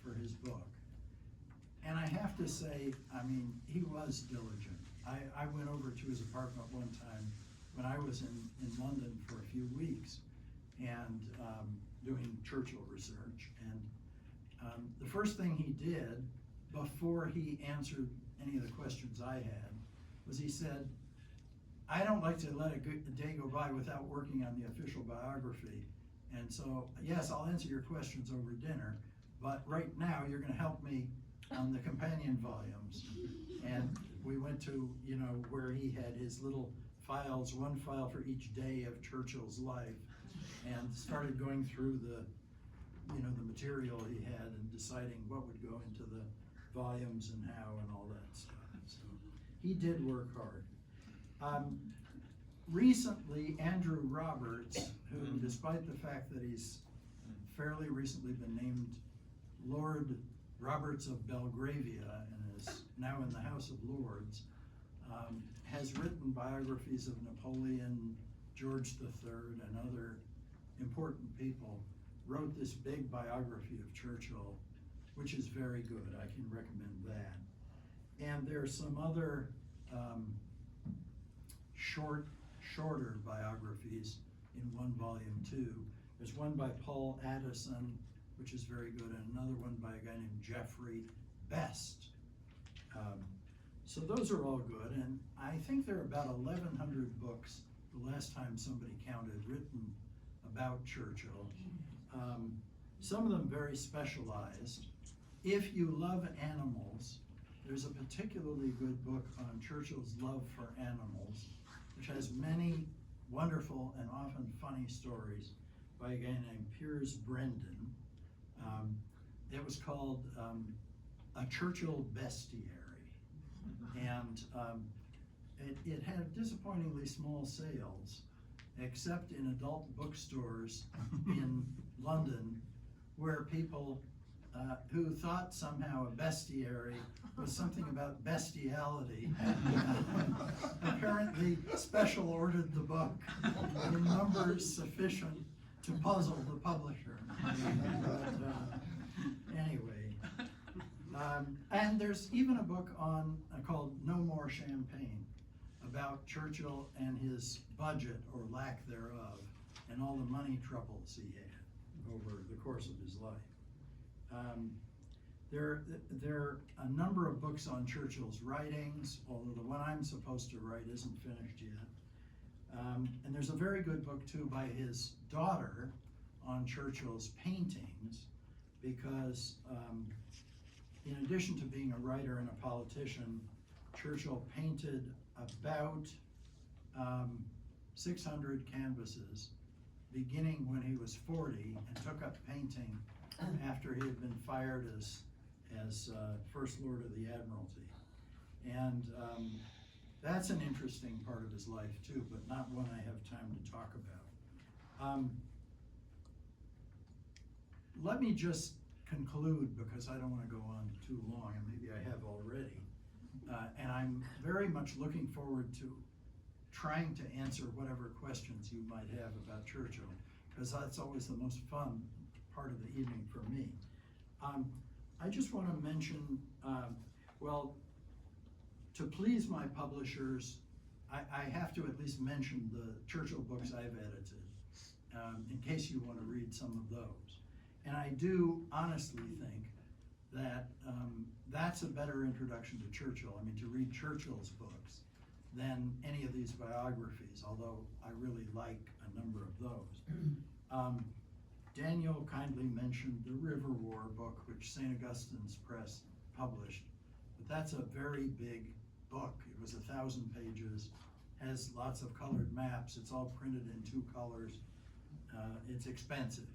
for his book. And I have to say, I mean, he was diligent. I went over to his apartment one time when I was in London for a few weeks and doing Churchill research. And the first thing he did before he answered any of the questions I had was he said, I don't like to let a day go by without working on the official biography. And so, yes, I'll answer your questions over dinner, but right now you're going to help me on the companion volumes. And we went to, where he had his little files, one file for each day of Churchill's life, and started going through the material he had and deciding what would go into the volumes and how and all that stuff. So he did work hard. Recently, Andrew Roberts, who, despite the fact that he's fairly recently been named Lord Roberts of Belgravia and is now in the House of Lords, has written biographies of Napoleon, George III, and other important people, wrote this big biography of Churchill, which is very good. I can recommend that. And there's some other shorter biographies in 1 volume too. There's one by Paul Addison, which is very good, and another one by a guy named Jeffrey Best. So those are all good, and I think there are about 1,100 books, the last time somebody counted, written about Churchill. Some of them very specialized. If you love animals, there's a particularly good book on Churchill's love for animals, which has many wonderful and often funny stories by a guy named Piers Brendan. It was called A Churchill Bestiary, and it had disappointingly small sales, except in adult bookstores in London, where people who thought somehow a bestiary was something about bestiality apparently special ordered the book in numbers sufficient to puzzle the publisher. But, anyway, and there's even a book called No More Champagne, about Churchill and his budget or lack thereof, and all the money troubles he had over the course of his life. There are a number of books on Churchill's writings, although the one I'm supposed to write isn't finished yet. And there's a very good book too by his daughter on Churchill's paintings, because in addition to being a writer and a politician, Churchill painted about 600 canvases, beginning when he was 40, and took up painting after he had been fired as First Lord of the Admiralty. And that's an interesting part of his life too, but not one I have time to talk about. Let me just conclude, because I don't want to go on too long, and maybe I have already. And I'm very much looking forward to trying to answer whatever questions you might have about Churchill, because that's always the most fun part of the evening for me. I just want to mention, well, to please my publishers, I have to at least mention the Churchill books I've edited, in case you want to read some of those. And I do honestly think that that's a better introduction to Churchill. I mean, to read Churchill's books than any of these biographies, although I really like a number of those. Daniel kindly mentioned the River War book, which St. Augustine's Press published, but that's a very big book. It was 1,000 pages, has lots of colored maps. It's all printed in 2 colors. It's expensive.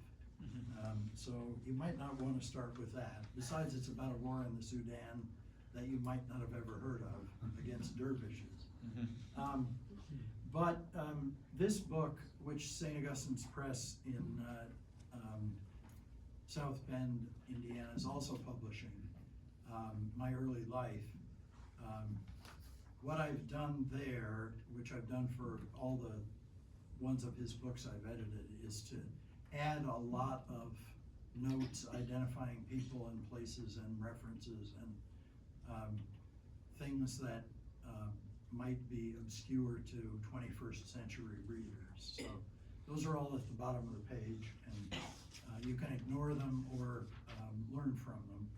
So you might not want to start with that. Besides, it's about a war in the Sudan that you might not have ever heard of against dervishes. But this book, which St. Augustine's Press in South Bend, Indiana, is also publishing, My Early Life. What I've done there, which I've done for all the ones of his books I've edited, is to add a lot of notes identifying people and places and references and things that might be obscure to 21st century readers. So those are all at the bottom of the page, and you can ignore them or learn from them,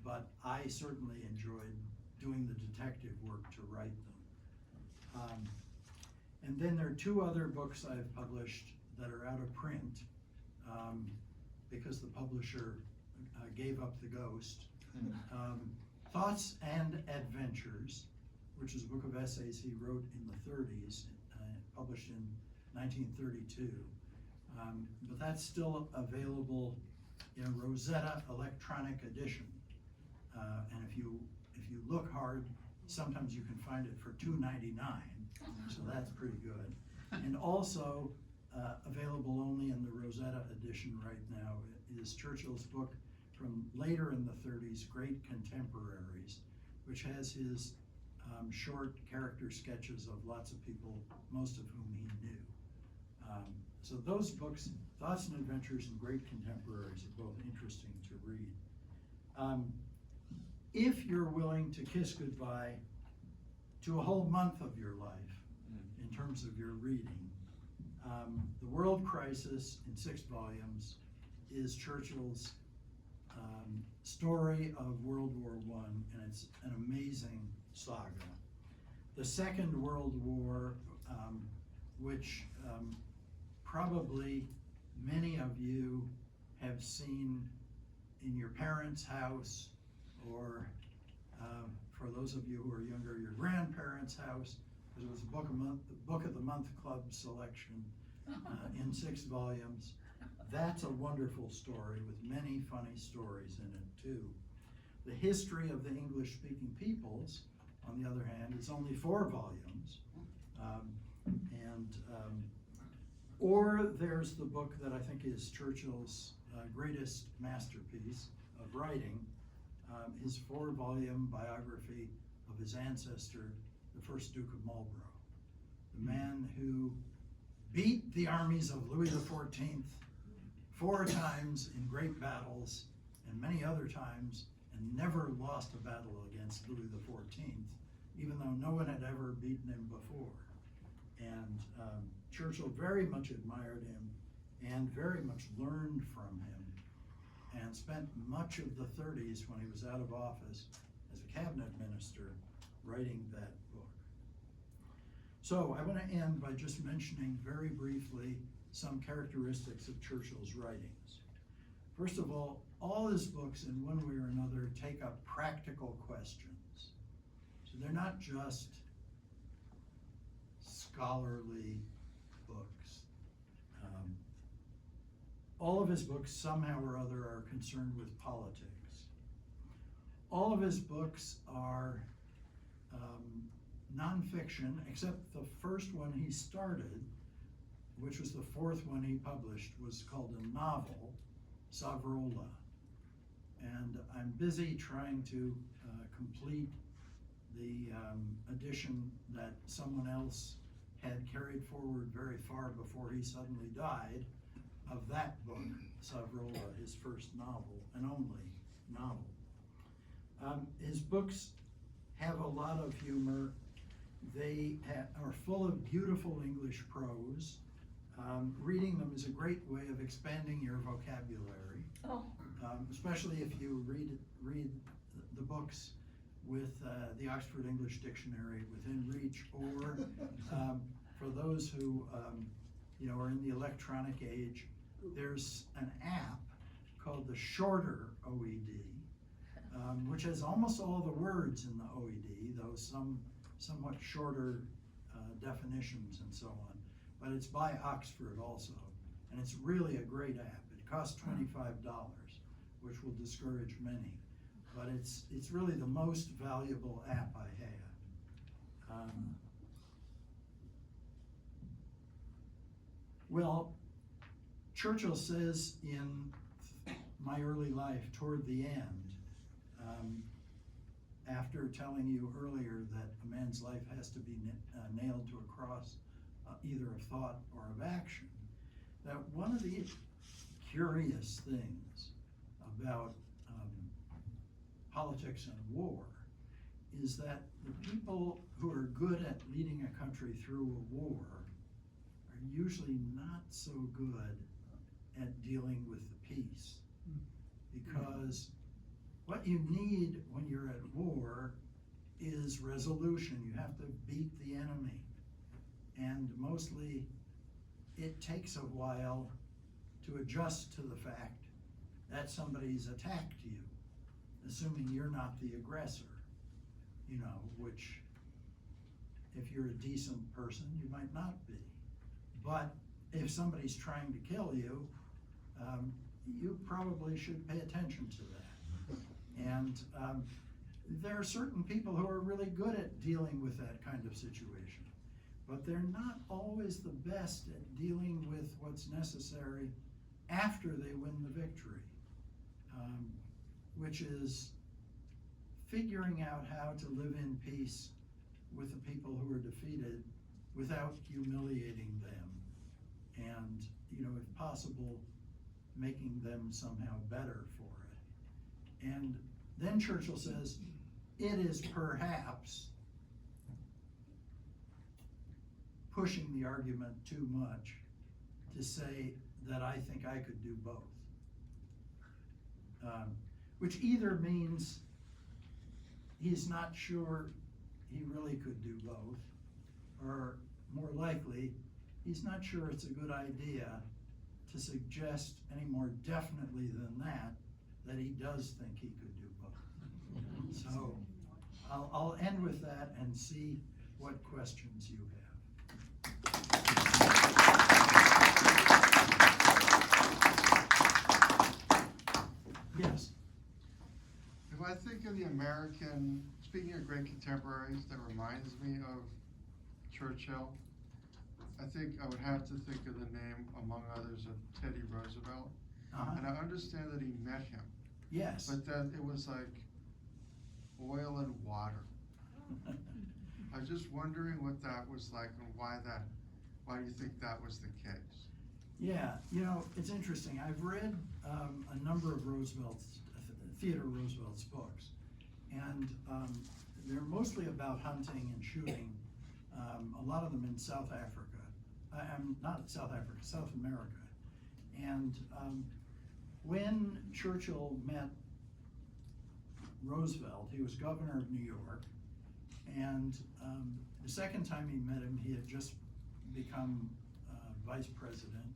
but I certainly enjoyed doing the detective work to write them. And then there are 2 other books I've published that are out of print because the publisher gave up the ghost. Thoughts and Adventures, which is a book of essays he wrote in the 30s, published in 1932. But that's still available in a Rosetta electronic edition. And if you look hard, sometimes you can find it for $2.99, so that's pretty good. And also available only in the Rosetta edition right now is Churchill's book from later in the 30s, Great Contemporaries, which has his short character sketches of lots of people, most of whom he knew. So those books, Thoughts and Adventures and Great Contemporaries, are both interesting to read. If you're willing to kiss goodbye to a whole month of your life in terms of your reading, The World Crisis in 6 volumes is Churchill's story of World War I, and it's an amazing saga. The Second World War, which probably many of you have seen in your parents' house, or for those of you who are younger, your grandparents' house, because it was a Book of the Month Club selection in 6 volumes. That's a wonderful story with many funny stories in it too. The History of the English-Speaking Peoples, on the other hand, is only 4 volumes. Or there's the book that I think is Churchill's greatest masterpiece of writing, his 4-volume biography of his ancestor, the first Duke of Marlborough, the man who beat the armies of Louis XIV 4 times in great battles and many other times, and never lost a battle against Louis XIV, even though no one had ever beaten him before. And Churchill very much admired him and very much learned from him, and spent much of the 30s when he was out of office as a cabinet minister writing that book. So I want to end by just mentioning very briefly some characteristics of Churchill's writings. First of all his books in one way or another take up practical questions. So they're not just scholarly books. All of his books somehow or other are concerned with politics. All of his books are nonfiction, except the first one he started, which was the 4th one he published, was called a novel, Savrola. And I'm busy trying to complete the edition that someone else had carried forward very far before he suddenly died, of that book, Savrola, his first novel and only novel. His books have a lot of humor. They are full of beautiful English prose. Reading them is a great way of expanding your vocabulary, especially if you read the books with the Oxford English Dictionary within reach, or for those who are in the electronic age, there's an app called the Shorter OED, which has almost all the words in the OED, though somewhat shorter definitions and so on. But it's by Oxford also, and it's really a great app. It costs $25, which will discourage many, but it's really the most valuable app I have. Well, Churchill says in My Early Life, toward the end, after telling you earlier that a man's life has to be nailed to a cross, either of thought or of action, that one of the curious things about politics and war is that the people who are good at leading a country through a war are usually not so good at dealing with the peace. Because what you need when you're at war is resolution. You have to beat the enemy. And mostly it takes a while to adjust to the fact that somebody's attacked you, assuming you're not the aggressor, which if you're a decent person, you might not be. But if somebody's trying to kill you, you probably should pay attention to that. And there are certain people who are really good at dealing with that kind of situation, but they're not always the best at dealing with what's necessary after they win the victory, which is figuring out how to live in peace with the people who are defeated without humiliating them, and if possible, making them somehow better for it. And then Churchill says, it is perhaps pushing the argument too much to say that I think I could do both. Which either means he's not sure he really could do both, or more likely, he's not sure it's a good idea to suggest any more definitely than that he does think he could do both. So I'll end with that and see what questions you have. Yes? If I think of the American, speaking of great contemporaries, that reminds me of Churchill, I think I would have to think of the name, among others, of Teddy Roosevelt. And I understand that he met him. Yes. But then it was like oil and water. I was just wondering what that was like and why do you think that was the case? Yeah, it's interesting. I've read a number of Theodore Roosevelt's books, and they're mostly about hunting and shooting, a lot of them in South Africa. Not South Africa, South America. And when Churchill met Roosevelt, he was governor of New York, and the second time he met him, he had just become vice president,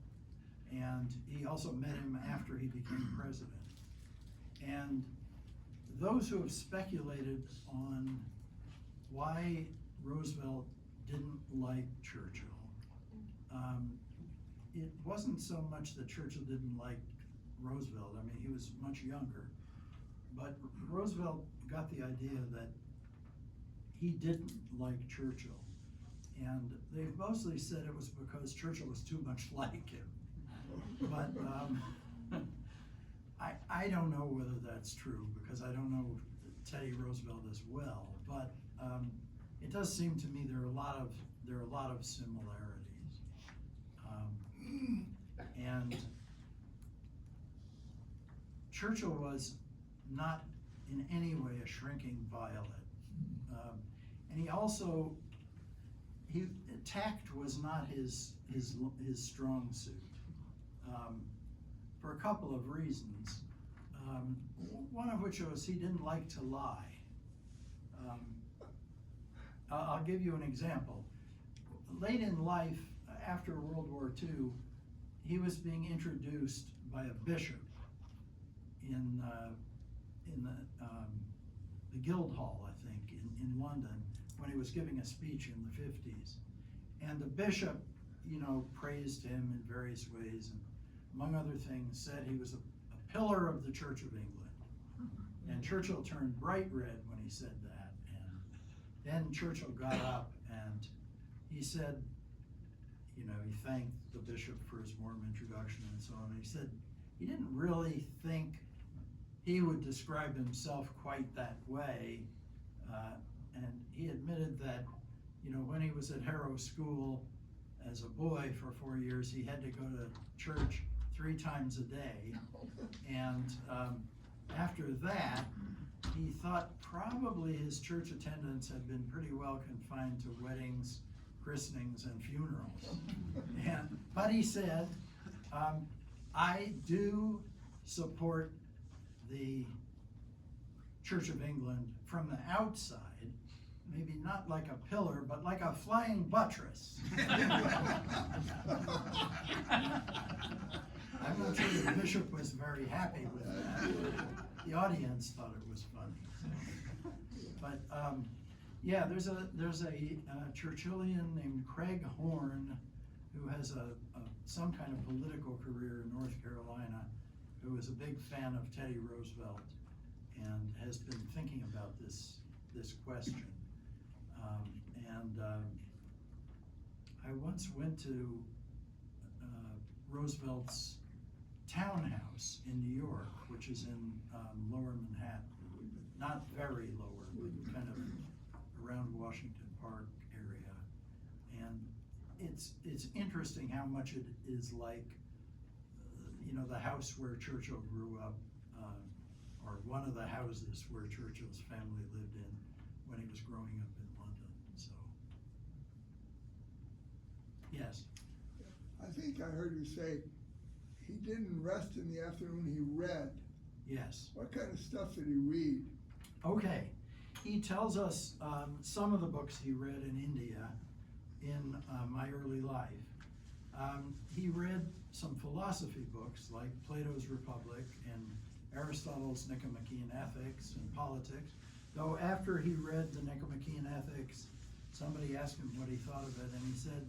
and he also met him after he became president. And those who have speculated on why Roosevelt didn't like Churchill, it wasn't so much that Churchill didn't like Roosevelt. I mean, he was much younger, but Roosevelt got the idea that he didn't like Churchill, and they mostly said it was because Churchill was too much like him. But I don't know whether that's true, because I don't know Teddy Roosevelt as well, but it does seem to me there are a lot of similarities. And Churchill was not in any way a shrinking violet. And he also, tact was not his strong suit, for a couple of reasons. One of which was he didn't like to lie. I'll give you an example. Late in life, after World War II, he was being introduced by a bishop in the Guildhall, I think, in London, when he was giving a speech in the 50s. And the bishop, praised him in various ways, and among other things, said he was a pillar of the Church of England. And Churchill turned bright red when he said that. And then Churchill got up and he said, he thanked the bishop for his warm introduction and so on. He said he didn't really think he would describe himself quite that way. And he admitted that, when he was at Harrow School as a boy for 4 years, he had to go to church 3 times a day. And after that, he thought probably his church attendance had been pretty well confined to weddings, christenings, and funerals. But he said, I do support the Church of England from the outside, maybe not like a pillar, but like a flying buttress. I'm not sure the bishop was very happy with that. The audience thought it was funny. But yeah, there's a Churchillian named Craig Horne who has some kind of political career in North Carolina, who is a big fan of Teddy Roosevelt and has been thinking about this question. I once went to Roosevelt's townhouse in New York, which is in lower Manhattan, not very lower, but kind of around Washington Park area. And it's interesting how much it is like, the house where Churchill grew up, or one of the houses where Churchill's family lived in when he was growing up in London. So, yes. I think I heard you say he didn't rest in the afternoon, he read. Yes. What kind of stuff did he read? Okay. He tells us some of the books he read in India in my early life. He read some philosophy books like Plato's Republic and Aristotle's Nicomachean Ethics and Politics, though after he read the Nicomachean Ethics, somebody asked him what he thought of it, and he said,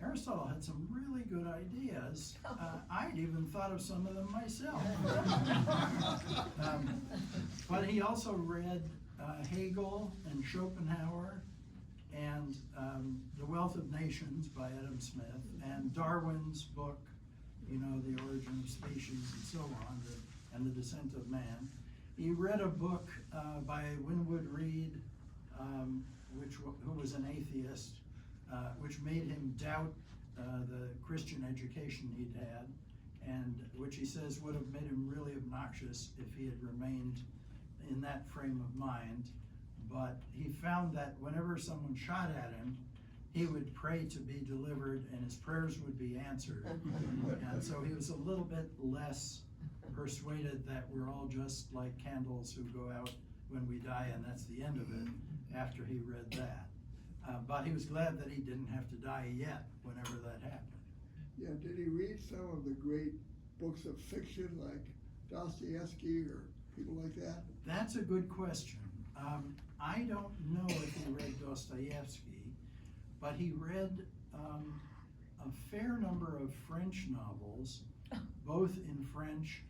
Aristotle had some really good ideas. I'd even thought of some of them myself. But he also read Hegel and Schopenhauer and The Wealth of Nations by Adam Smith and Darwin's book, The Origin of Species and so on, and The Descent of Man. He read a book by Winwood Reade, who was an atheist, which made him doubt the Christian education he'd had, and which he says would have made him really obnoxious if he had remained in that frame of mind. But he found that whenever someone shot at him, he would pray to be delivered and his prayers would be answered. And so he was a little bit less persuaded that we're all just like candles who go out when we die and that's the end of it, after he read that. But he was glad that he didn't have to die yet whenever that happened. Yeah, did he read some of the great books of fiction like Dostoevsky or people like that? That's a good question. I don't know if he read Dostoevsky, but he read a fair number of French novels, both in French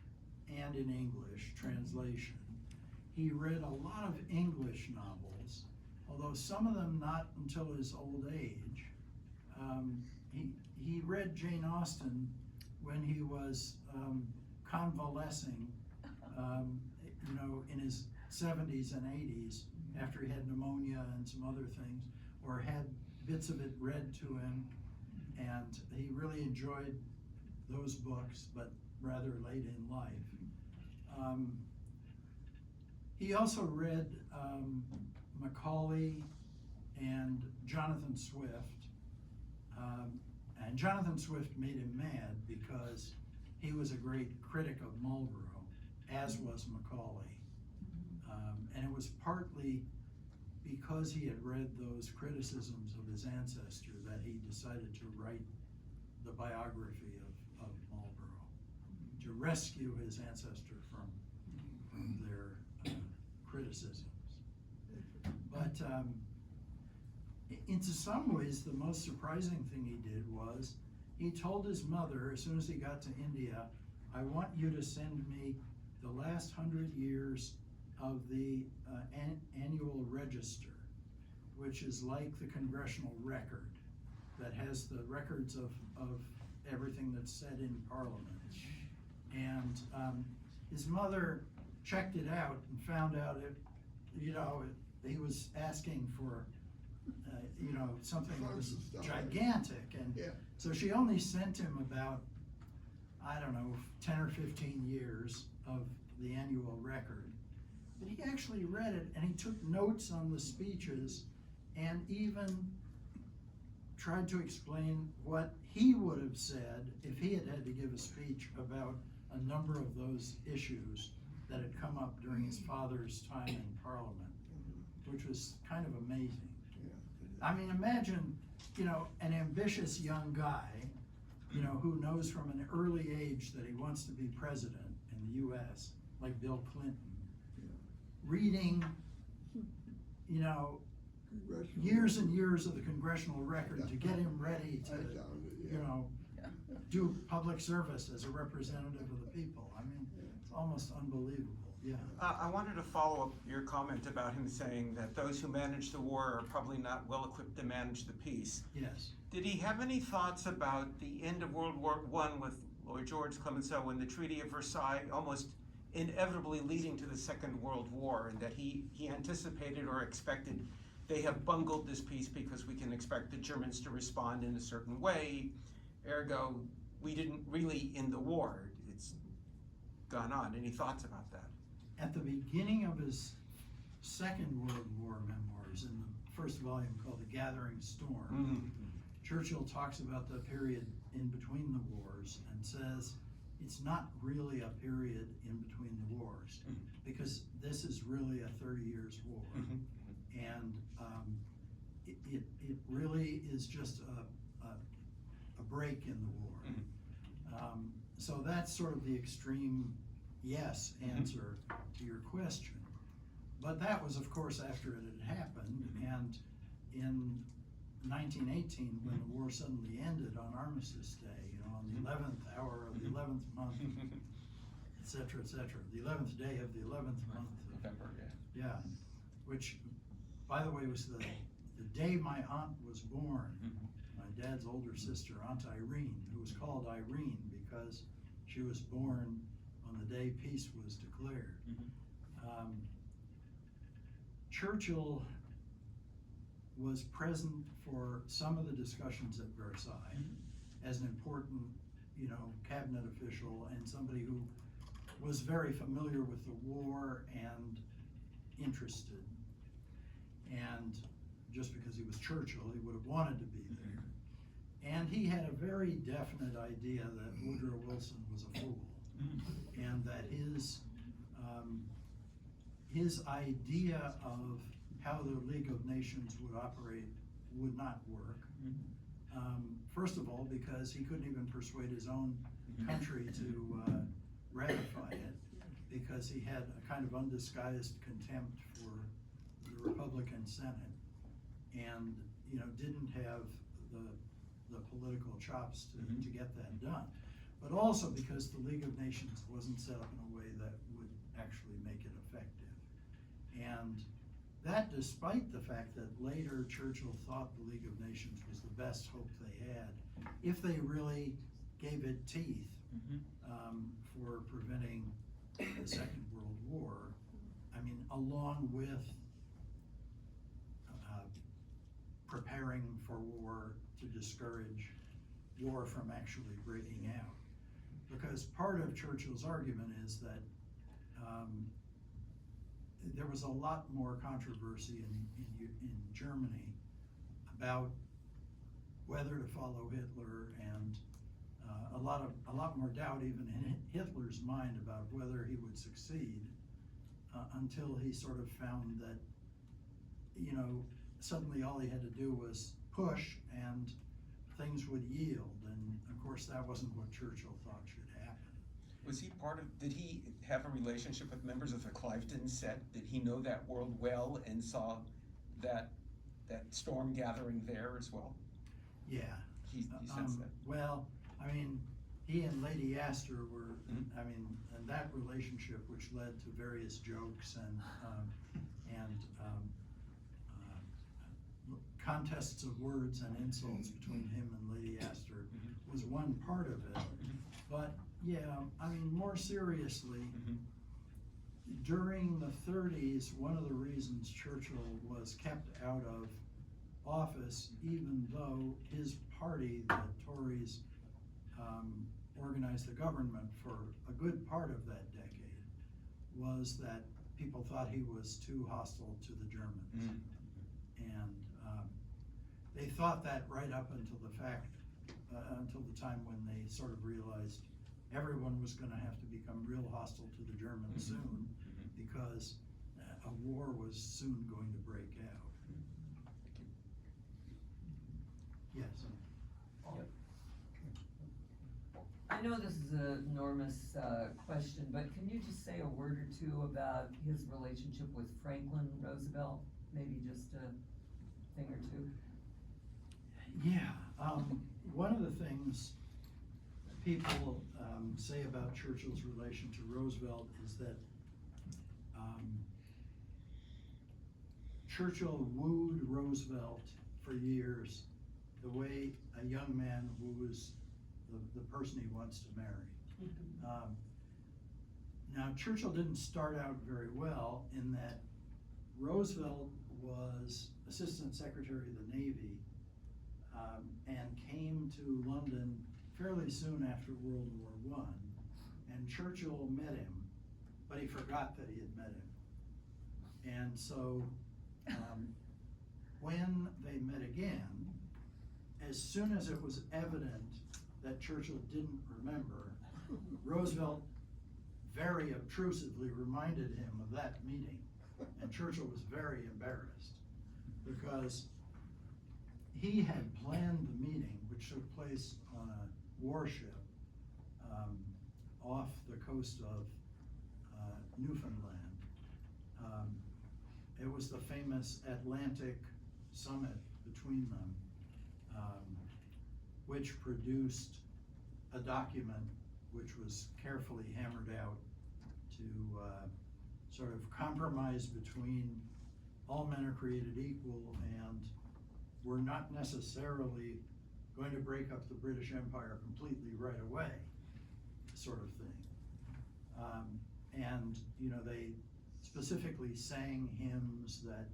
and in English translation. He read a lot of English novels, although some of them not until his old age. He read Jane Austen when he was convalescing, in his 70s and 80s, after he had pneumonia and some other things, or had bits of it read to him, and he really enjoyed those books, but rather late in life. He also read Macaulay and Jonathan Swift. And Jonathan Swift made him mad because he was a great critic of Marlborough, as was Macaulay. And it was partly because he had read those criticisms of his ancestor that he decided to write the biography of Marlborough, to rescue his ancestor from their criticisms. But in some ways, the most surprising thing he did was he told his mother, as soon as he got to India, I want you to send me the last 100 years of the annual register, which is like the congressional record that has the records of everything that's said in Parliament. And his mother checked it out and found out he was asking for something that was gigantic, and so she only sent him about, I don't know, 10 or 15 years of the annual record. But he actually read it, and he took notes on the speeches, and even tried to explain what he would have said if he had had to give a speech about a number of those issues that had come up during his father's time in Parliament, which was kind of amazing. I mean, imagine, an ambitious young guy, who knows from an early age that he wants to be president in the US, like Bill Clinton, reading, years and years of the congressional record to get him ready to, do public service as a representative of the people. I mean, it's almost unbelievable. Yeah. I wanted to follow up your comment about him saying that those who manage the war are probably not well equipped to manage the peace. Yes. Did he have any thoughts about the end of World War I with Lloyd George, Clemenceau, and the Treaty of Versailles almost inevitably leading to the Second World War, and that he anticipated or expected they have bungled this peace because we can expect the Germans to respond in a certain way, ergo, we didn't really end the war. It's gone on. Any thoughts about that? At the beginning of his Second World War memoirs, in the first volume called The Gathering Storm, Churchill talks about the period in between the wars and says it's not really a period in between the wars, because this is really a 30 years war. And it really is just a break in the war. So that's sort of the extreme yes answer to your question. But that was, of course, after it had happened, and in 1918, when the war suddenly ended on Armistice Day, on the 11th hour of the 11th month, et cetera, the 11th day of the 11th month. November, yeah. Which, by the way, was the day my aunt was born. My dad's older sister, Aunt Irene, who was called Irene because she was born on the day peace was declared. Churchill was present for some of the discussions at Versailles as an important, cabinet official and somebody who was very familiar with the war and interested. And just because he was Churchill, he would have wanted to be there. And he had a very definite idea that Woodrow Wilson was a fool, and that his idea of how the League of Nations would operate would not work. First of all, because he couldn't even persuade his own country to ratify it, because he had a kind of undisguised contempt for the Republican Senate, and didn't have the political chops to get that done. But also because the League of Nations wasn't set up in a way that would actually make it effective. And that despite the fact that later Churchill thought the League of Nations was the best hope they had, if they really gave it teeth for preventing the Second World War. I mean, along with preparing for war to discourage war from actually breaking out. Because part of Churchill's argument is that there was a lot more controversy in Germany about whether to follow Hitler, and a lot more doubt even in Hitler's mind about whether he would succeed, until he sort of found that, you know, suddenly all he had to do was push and things would yield. And of course, that wasn't what Churchill thought should happen. Was he did he have a relationship with members of the Cliveden set? Did he know that world well and saw that storm gathering there as well? Yeah. He sensed that. Well, I mean, he and Lady Astor were, I mean, and that relationship, which led to various jokes and contests of words and insults between him and Lady Astor, was one part of it. But yeah, I mean, more seriously, during the 30s, one of the reasons Churchill was kept out of office, even though his party, the Tories, organized the government for a good part of that decade, was that people thought he was too hostile to the Germans. And they thought that right up until until the time when they sort of realized everyone was going to have to become real hostile to the Germans soon, because a war was soon going to break out. Yes. I know this is an enormous question, but can you just say a word or two about his relationship with Franklin Roosevelt? Maybe just a thing or two? Yeah, one of the things people say about Churchill's relation to Roosevelt is that Churchill wooed Roosevelt for years the way a young man woos the person he wants to marry. Now, Churchill didn't start out very well, in that Roosevelt was Assistant Secretary of the Navy and came to London fairly soon after World War I, and Churchill met him, but he forgot that he had met him. And so when they met again, as soon as it was evident that Churchill didn't remember, Roosevelt very obtrusively reminded him of that meeting, and Churchill was very embarrassed, because he had planned the meeting, which took place on a warship off the coast of Newfoundland. It was the famous Atlantic summit between them, which produced a document which was carefully hammered out to sort of compromise between all men are created equal and we're not necessarily going to break up the British Empire completely right away, sort of thing. And you know, they specifically sang hymns that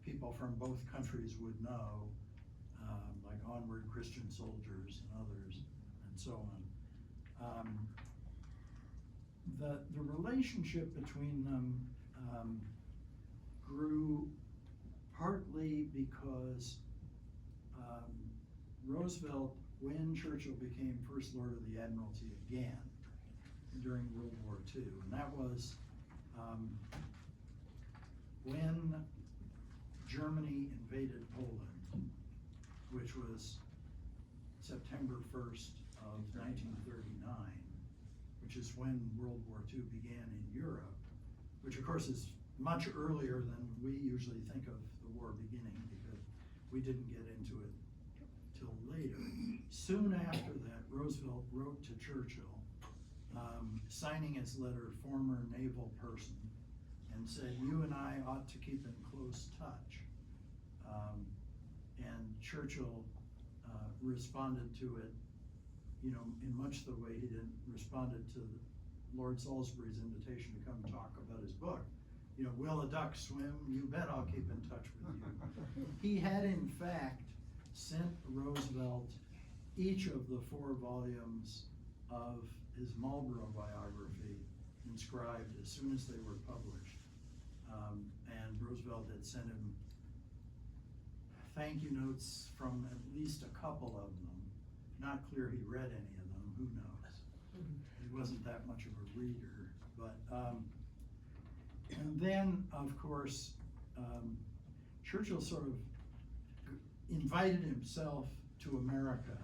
people from both countries would know, like Onward Christian Soldiers and others, and so on. The relationship between them grew partly because Roosevelt, when Churchill became First Lord of the Admiralty again during World War II, and that was when Germany invaded Poland, which was September 1st of 1939, which is when World War II began in Europe, which of course is much earlier than we usually think of the war beginning, because we didn't get into it till later. Soon after that, Roosevelt wrote to Churchill, signing his letter, former naval person, and said, you and I ought to keep in close touch. And Churchill responded to it, you know, in much the way he responded to Lord Salisbury's invitation to come talk about his book. You know, will a duck swim? You bet I'll keep in touch with you. He had in fact sent Roosevelt each of the 4 volumes of his Marlborough biography inscribed as soon as they were published. and Roosevelt had sent him thank you notes from at least a couple of them. Not clear he read any of them, who knows? He wasn't that much of a reader, but, and then, of course, Churchill sort of invited himself to America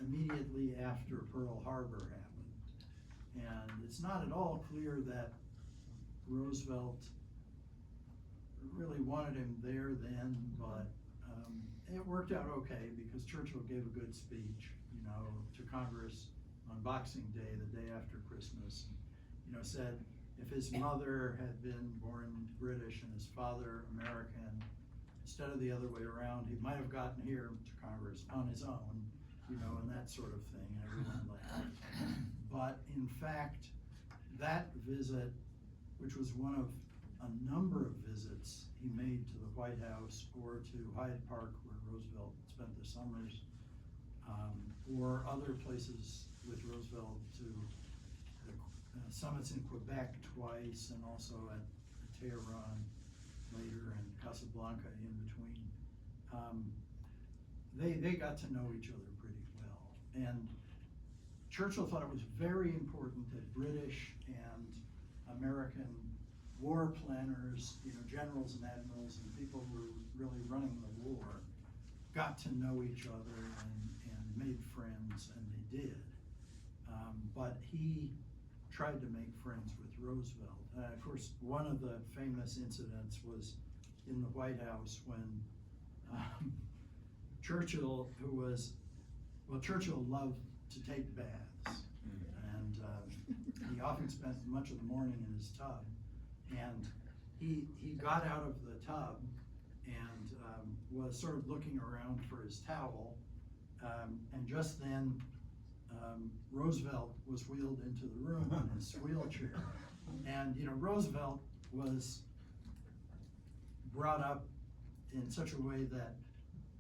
immediately after Pearl Harbor happened. And it's not at all clear that Roosevelt really wanted him there then, but it worked out okay because Churchill gave a good speech, you know, to Congress on Boxing Day, the day after Christmas. You know, said if his mother had been born British and his father American, instead of the other way around, he might have gotten here to Congress on his own, you know, and that sort of thing, and everyone laughed. But in fact, that visit, which was one of a number of visits he made to the White House or to Hyde Park, where Roosevelt spent the summers, or other places with Roosevelt, to the summits in Quebec twice, and also at Tehran later, and Casablanca in between. They got to know each other pretty well. And Churchill thought it was very important that British and American war planners, you know, generals and admirals and people who were really running the war, got to know each other and made friends, and they did. But he tried to make friends with Roosevelt. Of course, one of the famous incidents was in the White House when Churchill, Churchill loved to take baths, and he often spent much of the morning in his tub. And he got out of the tub and was sort of looking around for his towel, and just then Roosevelt was wheeled into the room in his wheelchair. And you know, Roosevelt was brought up in such a way that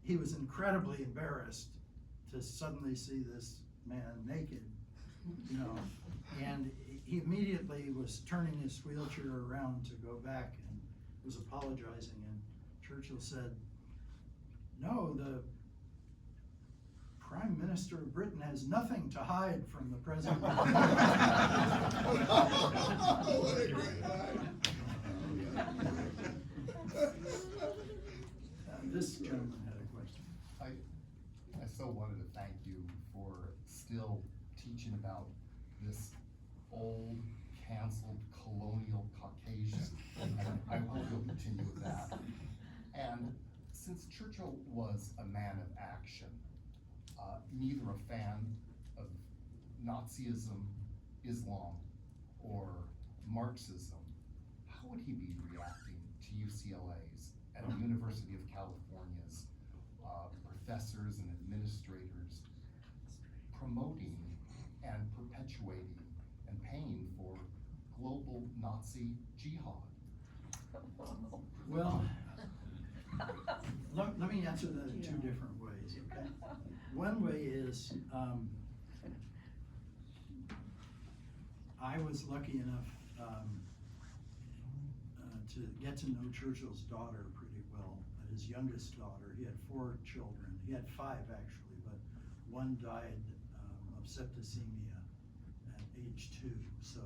he was incredibly embarrassed to suddenly see this man naked, you know, and he immediately was turning his wheelchair around to go back and was apologizing, and Churchill said, "No, the Prime Minister of Britain has nothing to hide from the President." What a great line. This gentleman had a question. I so wanted to thank you for still teaching about this old, canceled, colonial Caucasian. I hope you'll continue with that. And since Churchill was a man of action, neither a fan of Nazism, Islam, or Marxism, how would he be reacting to UCLA's and the University of California's professors and administrators promoting and perpetuating and paying for global Nazi jihad? Well, let me answer that in two different ways, okay? One way is, I was lucky enough to get to know Churchill's daughter pretty well, his youngest daughter. He had 4 children. He had 5 actually, but one died of septicemia at age 2. So,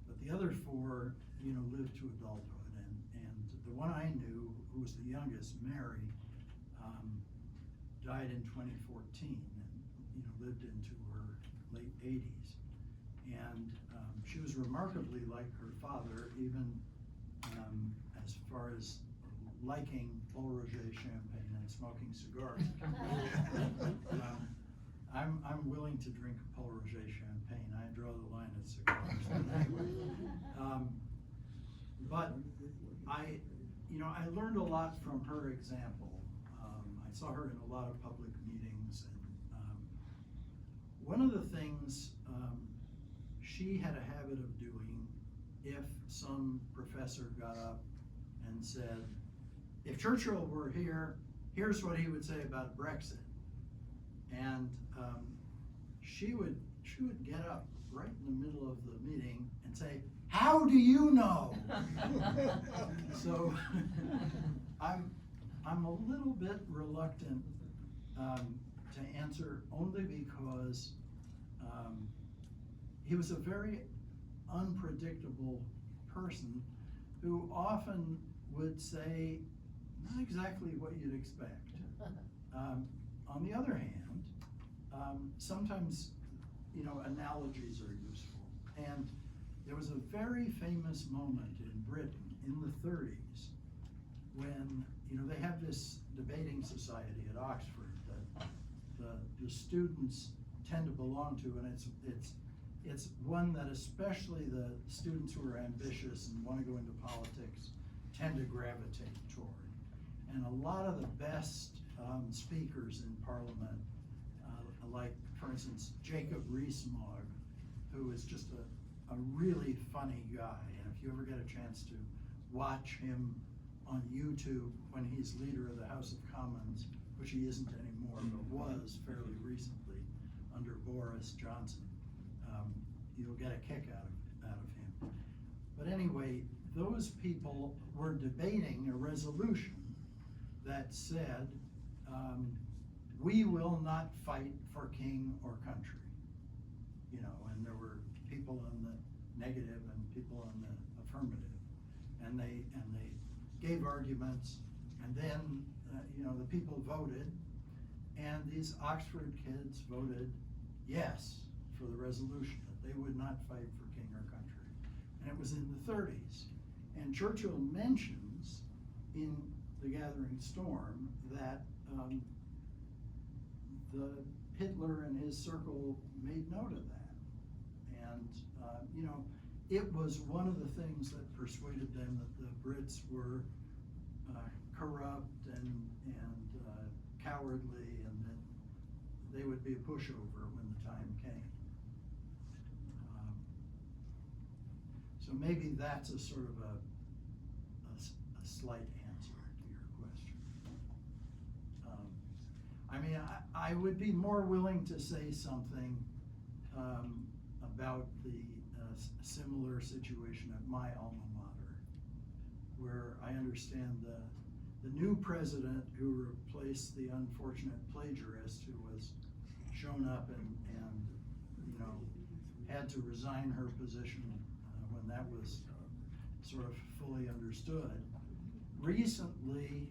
but the other 4, you know, lived to adulthood, and the one I knew, who was the youngest, Mary, died in 2014, and you know, lived into her late 80s, and she was remarkably like her father, even as far as liking Paul Roger champagne and smoking cigars. I'm willing to drink Paul Roger champagne. I draw the line at cigars. But I learned a lot from her example. I saw her in a lot of public meetings, and one of the things she had a habit of doing, if some professor got up and said, if Churchill were here, here's what he would say about Brexit. And she would get up right in the middle of the meeting and say, how do you know? So I'm a little bit reluctant to answer, only because he was a very unpredictable person who often would say not exactly what you'd expect. On the other hand, sometimes, analogies are useful. And there was a very famous moment in Britain in the 30s when, they have this debating society at Oxford that the students tend to belong to, and it's one that especially the students who are ambitious and want to go into politics tend to gravitate toward. And a lot of the best speakers in Parliament, like, for instance, Jacob Rees-Mogg, who is just a really funny guy. And if you ever get a chance to watch him on YouTube when he's leader of the House of Commons, which he isn't anymore, but was fairly recently under Boris Johnson, you'll get a kick out of him. But anyway, those people were debating a resolution that said, we will not fight for king or country. And there were people on the negative and people on the affirmative. And they gave arguments, and then, the people voted, and these Oxford kids voted yes for the resolution, that they would not fight for king or country. And it was in the 30s. And Churchill mentions in The Gathering Storm that the Hitler and his circle made note of that. And, it was one of the things that persuaded them that the Brits were corrupt and cowardly, and that they would be a pushover when the time came. So maybe that's a sort of a slight answer to your question. I would be more willing to say something about the similar situation at my alma mater, where I understand the new president who replaced the unfortunate plagiarist who was shown up and had to resign her position when that was sort of fully understood, recently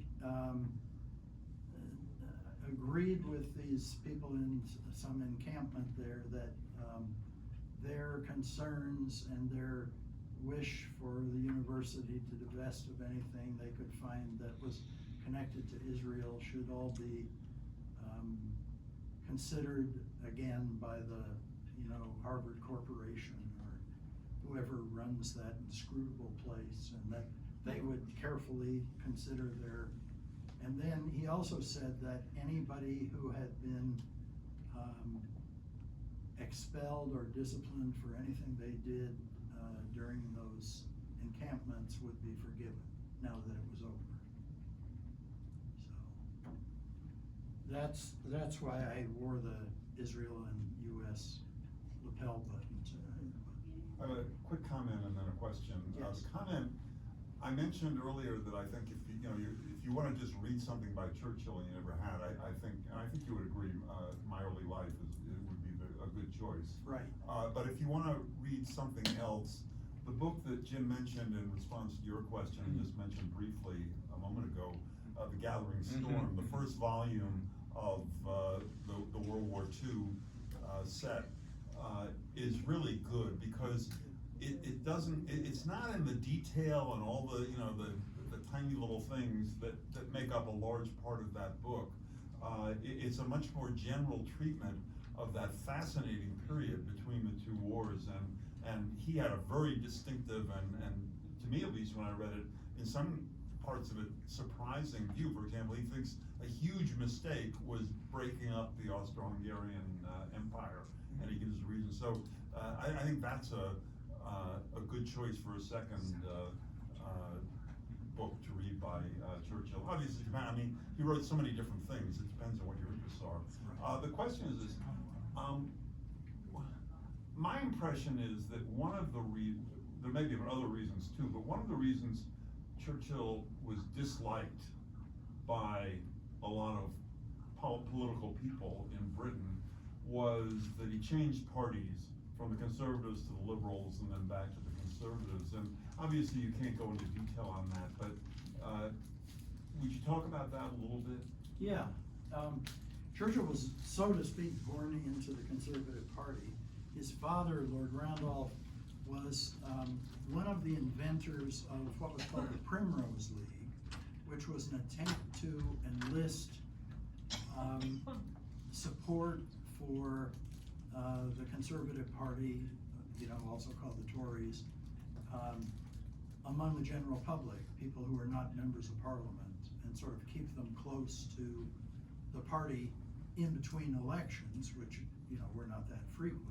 agreed with these people in some encampment there that their concerns and their wish for the university to divest of anything they could find that was connected to Israel should all be considered again by the Harvard Corporation or whoever runs that inscrutable place, and that they would carefully consider their. And then he also said that anybody who had been expelled or disciplined for anything they did during those encampments would be forgiven now that it was over. So that's why I wore the Israel and U.S. lapel buttons. I have a quick comment and then a question. Yes. Comment, I mentioned earlier that I think if you want to just read something by Churchill and you never had, I think you would agree, My Early Life would be a good choice. Right. But if you want to read something else, the book that Jim mentioned in response to your question and just mentioned briefly a moment ago, The Gathering Storm, the first volume of the World War II set, is really good because it's not in the detail and all the tiny little things that make up a large part of that book. It's a much more general treatment of that fascinating period between the two wars, and he had a very distinctive and to me at least when I read it, in some parts of it, surprising view. For example, he thinks a huge mistake was breaking up the Austro-Hungarian Empire, and he gives a reason. So I think that's a good choice for a second book to read by Churchill. Obviously, he wrote so many different things. It depends on what your interests are. The question is this. My impression is that one of the there may be other reasons too, but one of the reasons Churchill was disliked by a lot of political people in Britain was that he changed parties from the conservatives to the liberals and then back to the conservatives. And obviously you can't go into detail on that, but would you talk about that a little bit? Yeah, Churchill was, so to speak, born into the Conservative Party. His father, Lord Randolph, was one of the inventors of what was called the Primrose League, which was an attempt to enlist support for the Conservative Party, also called the Tories, among the general public, people who are not members of Parliament, and sort of keep them close to the party in between elections, which were not that frequent.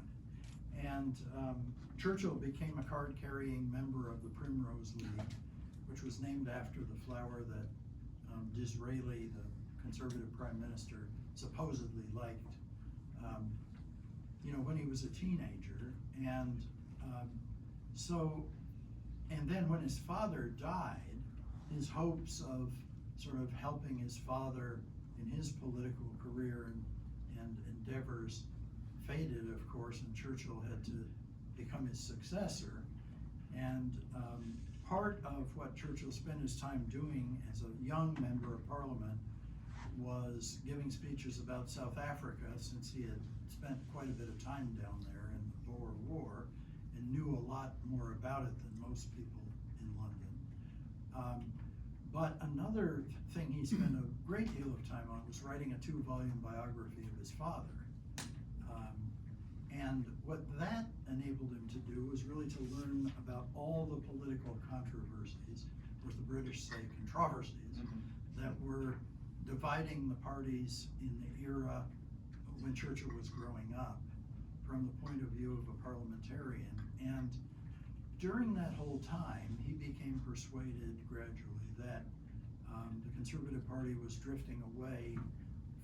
And Churchill became a card-carrying member of the Primrose League, which was named after the flower that Disraeli, the Conservative Prime Minister, supposedly liked when he was a teenager. And and then when his father died, his hopes of sort of helping his father in his political career and endeavors faded, of course, and Churchill had to become his successor. And part of what Churchill spent his time doing as a young member of Parliament was giving speeches about South Africa, since he had spent quite a bit of time down there in the Boer War and knew a lot more about it than most people in London. But another thing he spent a great deal of time on was writing a 2-volume biography of his father. And what that enabled him to do was really to learn about all the political controversies, or the British say controversies, that were dividing the parties in the era when Churchill was growing up, from the point of view of a parliamentarian. And during that whole time, he became persuaded gradually that the Conservative Party was drifting away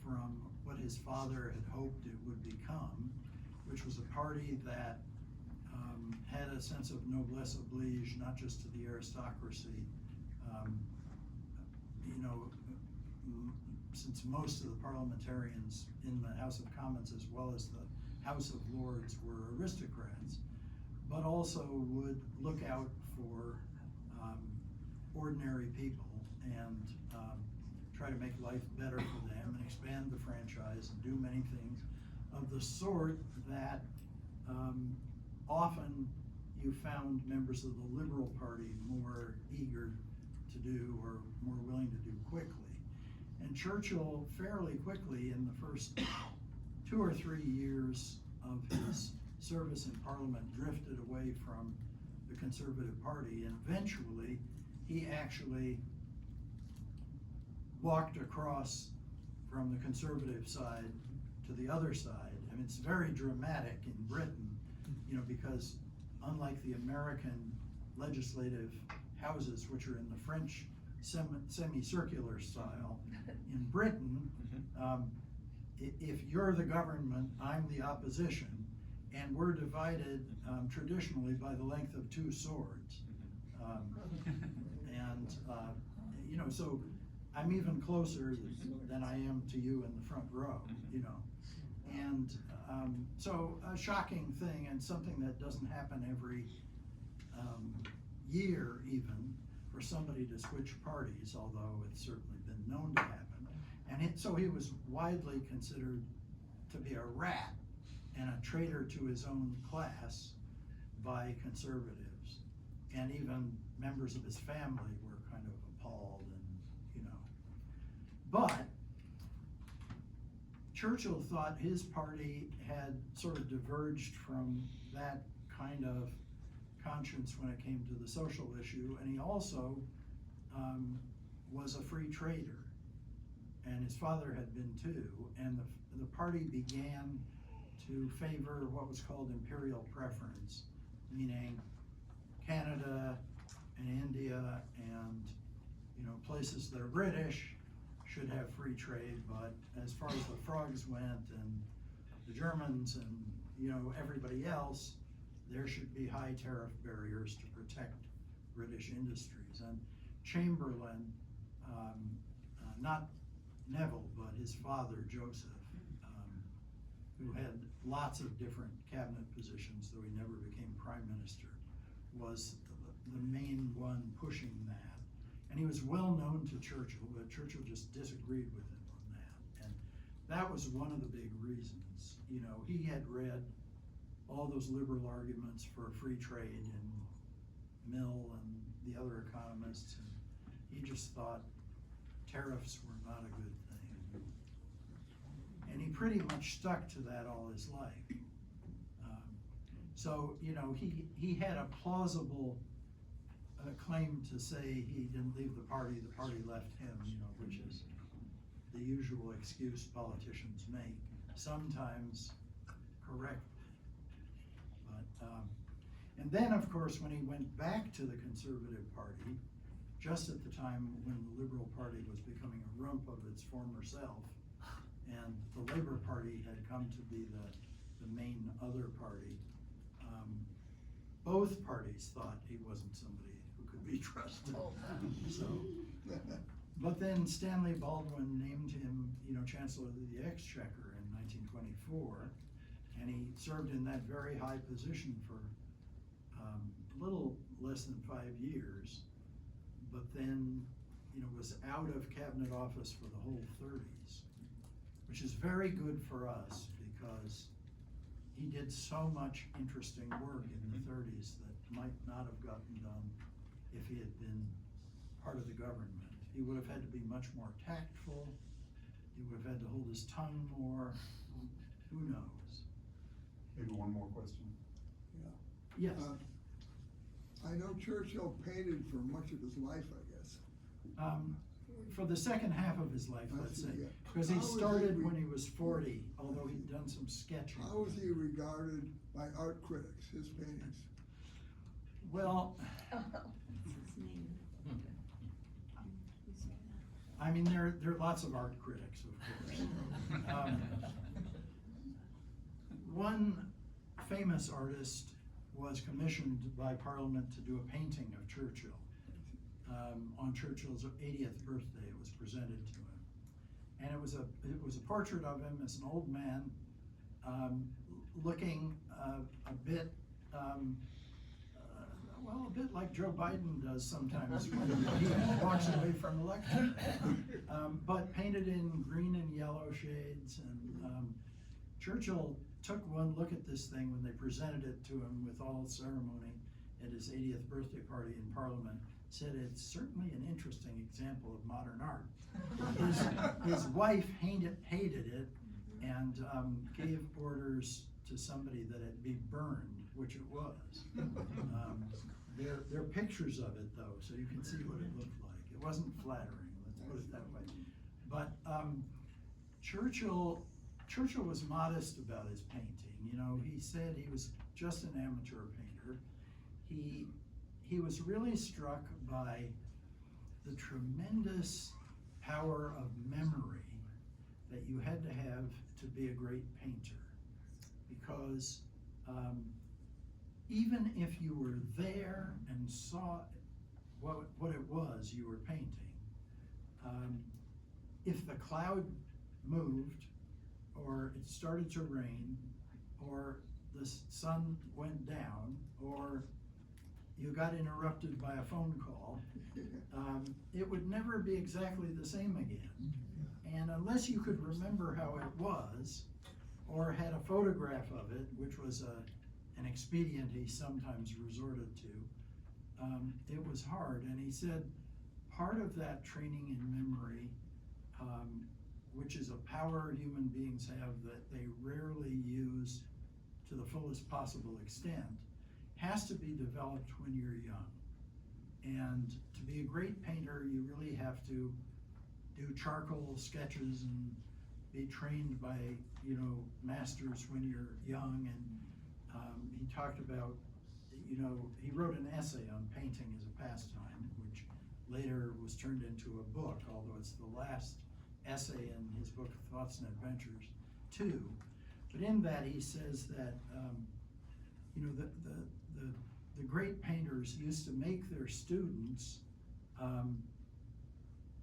from what his father had hoped it would become, which was a party that had a sense of noblesse oblige, not just to the aristocracy. Since most of the parliamentarians in the House of Commons, as well as the House of Lords, were aristocrats, but also would look out for ordinary people and try to make life better for them and expand the franchise and do many things of the sort that often you found members of the Liberal Party more eager to do or more willing to do quickly. And Churchill fairly quickly, in the first 2 or 3 years of his service in Parliament, drifted away from the Conservative Party, and eventually he actually walked across from the Conservative side to the other side. I mean, it's very dramatic in Britain, because unlike the American legislative houses, which are in the French semicircular style, in Britain, if you're the government, I'm the opposition, and we're divided traditionally by the length of 2 swords. So I'm even closer than I am to you in the front row, And so a shocking thing, and something that doesn't happen every year even, for somebody to switch parties, although it's certainly been known to happen. And so he was widely considered to be a rat and a traitor to his own class by conservatives. And even members of his family were kind of appalled, and But Churchill thought his party had sort of diverged from that kind of conscience when it came to the social issue, and he also was a free trader, and his father had been too, and the party began to favor what was called imperial preference, meaning Canada and India and places that are British should have free trade, but as far as the frogs went and the Germans and everybody else, there should be high tariff barriers to protect British industries. And Chamberlain, not Neville, but his father, Joseph, who had lots of different cabinet positions, though he never became prime minister, was the main one pushing that. And he was well known to Churchill, but Churchill just disagreed with him on that. And that was one of the big reasons. You know, he had read all those liberal arguments for free trade and Mill and the other economists, and he just thought tariffs were not a good thing. And he pretty much stuck to that all his life. So, you know, he had a plausible claim to say he didn't leave the party left him, you know, which is the usual excuse politicians make, sometimes correct. But, and then, of course, when he went back to the Conservative Party, just at the time when the Liberal Party was becoming a rump of its former self, and the Labour Party had come to be the main other party, both parties thought he wasn't somebody who could be trusted. So, but then Stanley Baldwin named him, you know, Chancellor of the Exchequer in 1924, and he served in that very high position for a little less than 5 years, but then, you know, was out of cabinet office for the whole 30s, which is very good for us because he did so much interesting work in the 30s that might not have gotten done if he had been part of the government. He would have had to be much more tactful. He would have had to hold his tongue more. Who knows? Maybe one more question. Yes. I know Churchill painted for much of his life, I guess. For the second half of his life, let's say, Yeah. because he How was started he when he was 40, although he'd done some sketching. How was he regarded by art critics, his paintings? Well, His name. You say that. I mean, there are lots of art critics, of course. One famous artist was commissioned by Parliament to do a painting of Churchill. On Churchill's 80th birthday, it was presented to him. And it was a portrait of him as an old man, looking a bit, well, a bit like Joe Biden does sometimes when he walks away from election. But painted in green and yellow shades. And Churchill took one look at this thing when they presented it to him with all ceremony at his 80th birthday party in Parliament. Said it's certainly an interesting example of modern art. His wife hated it and gave orders to somebody that it be burned, which it was. There are pictures of it though, so you can see what it looked like. It wasn't flattering, let's put it that way. But Churchill was modest about his painting. You know, he said he was just an amateur painter. He was really struck by the tremendous power of memory that you had to have to be a great painter. Because even if you were there and saw what it was you were painting, if the cloud moved, or it started to rain, or the sun went down, or you got interrupted by a phone call, it would never be exactly the same again. And unless you could remember how it was, or had a photograph of it, which was an expedient he sometimes resorted to, it was hard. And he said part of that training in memory, which is a power human beings have that they rarely use to the fullest possible extent, has to be developed when you're young. And to be a great painter, you really have to do charcoal sketches and be trained by, you know, masters when you're young. And he talked about, you know, he wrote an essay on painting as a pastime, which later was turned into a book, although it's the last essay in his book, Thoughts and Adventures 2. But in that he says that you know, the great painters used to make their students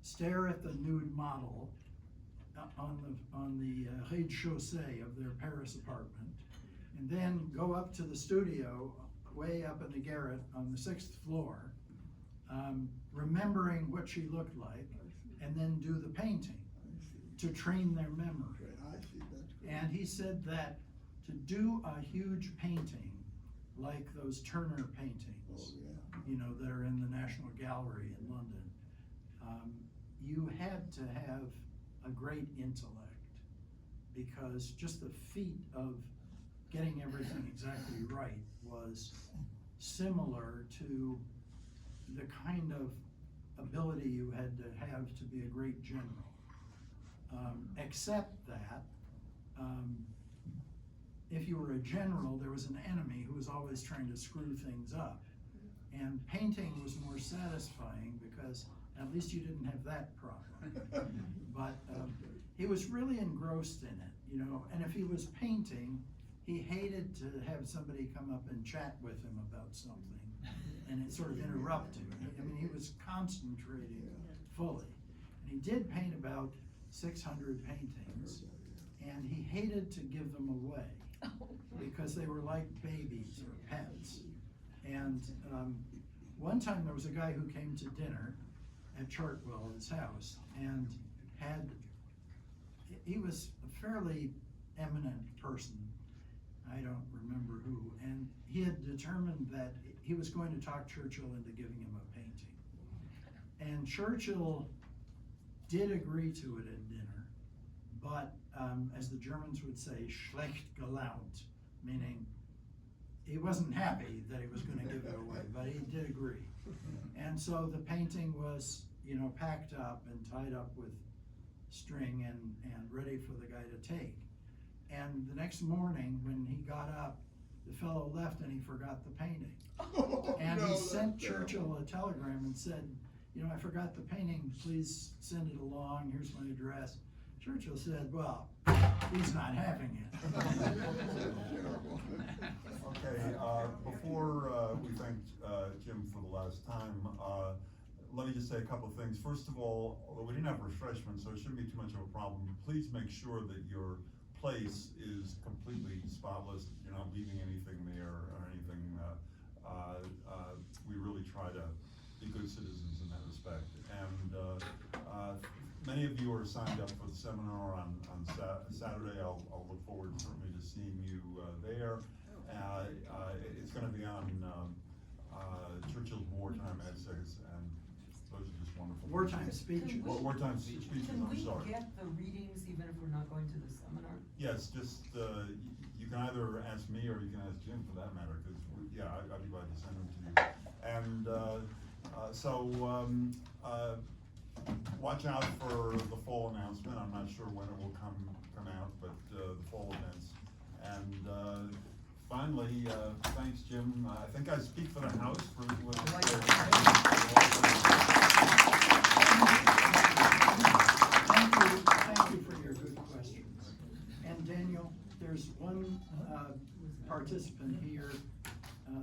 stare at the nude model on the rez-de-chaussée of their Paris apartment, and then go up to the studio way up in the garret on the 6th floor, remembering what she looked like, and then do the painting to train their memory. Okay, I see, that's great. And he said that to do a huge painting, like those Turner paintings, Oh, yeah. you know, that are in the National Gallery in London, you had to have a great intellect, because just the feat of getting everything exactly right was similar to the kind of ability you had to have to be a great general. Except that, if you were a general, there was an enemy who was always trying to screw things up. And painting was more satisfying because at least you didn't have that problem. But he was really engrossed in it, you know, and if he was painting, he hated to have somebody come up and chat with him about something and it sort of interrupt him. I mean, he was concentrating fully. And he did paint about 600 paintings, and he hated to give them away because they were like babies or pets. And one time there was a guy who came to dinner at Chartwell, his house, and he was a fairly eminent person, I don't remember who, and he had determined that he was going to talk Churchill into giving him a painting. And Churchill did agree to it at dinner, but as the Germans would say, schlecht gelaunt, meaning he wasn't happy that he was going to give it away, but he did agree. And so the painting was, you know, packed up and tied up with string and ready for the guy to take. And the next morning when he got up, the fellow left and he forgot the painting. And he sent Churchill a telegram and said, you know, I forgot the painting, please send it along, here's my address. Churchill said, well, he's not having it. Okay, before we thank Jim for the last time, let me just say a couple of things. First of all, although we didn't have refreshments, so it shouldn't be too much of a problem, please make sure that your place is completely spotless, you're not leaving anything there or anything. We really try to be good citizens in that respect. And many of you are signed up for the seminar on Saturday. I'll look forward certainly to seeing you there. It's going to be on Churchill's wartime essays, and those are just wonderful. Wartime speeches. Wartime speeches, I'm sorry. Can we get the readings even if we're not going to the seminar? Yes, just, you can either ask me or you can ask Jim for that matter, because, yeah, I'd be glad to send them to you. And watch out for the fall announcement. I'm not sure when it will come out, but the fall events. And finally, thanks, Jim. I think I speak for the House for Thank you for your good questions. And Daniel, there's one participant here,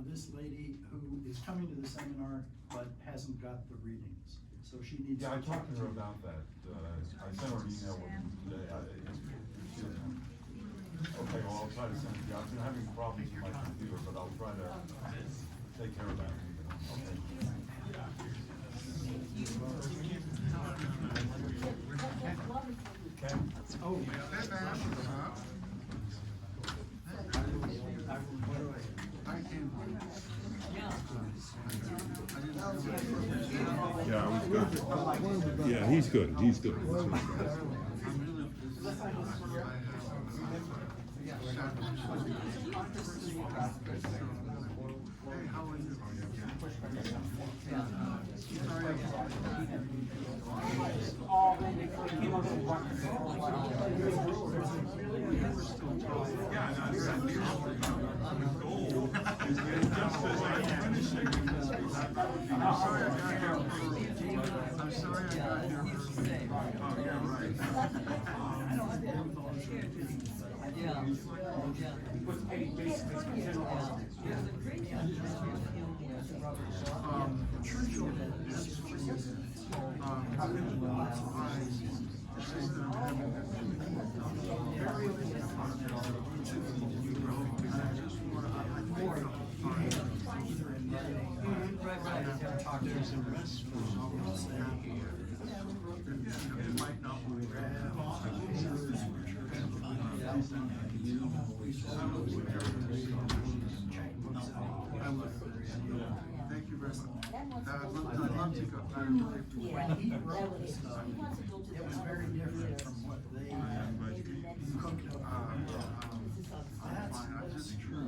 this lady who is coming to the seminar but hasn't got the readings. So she needs to. Yeah, I talked to her about that. I sent her an email today. Okay, well, I'll try to send it to you. I've been having problems with my computer, but I'll try to take care of that. Okay. Oh, Hey, man. I came. Yeah, I was good. Yeah, he's good. He's good. Hey, how are you? I'm sorry I got here. Yeah. There's a great documentary of him with Robert Shaw. Churchill had this Thank you very much. I'd love to go back to the. When he wrote this stuff, it was very different from what they cooked up. That's true.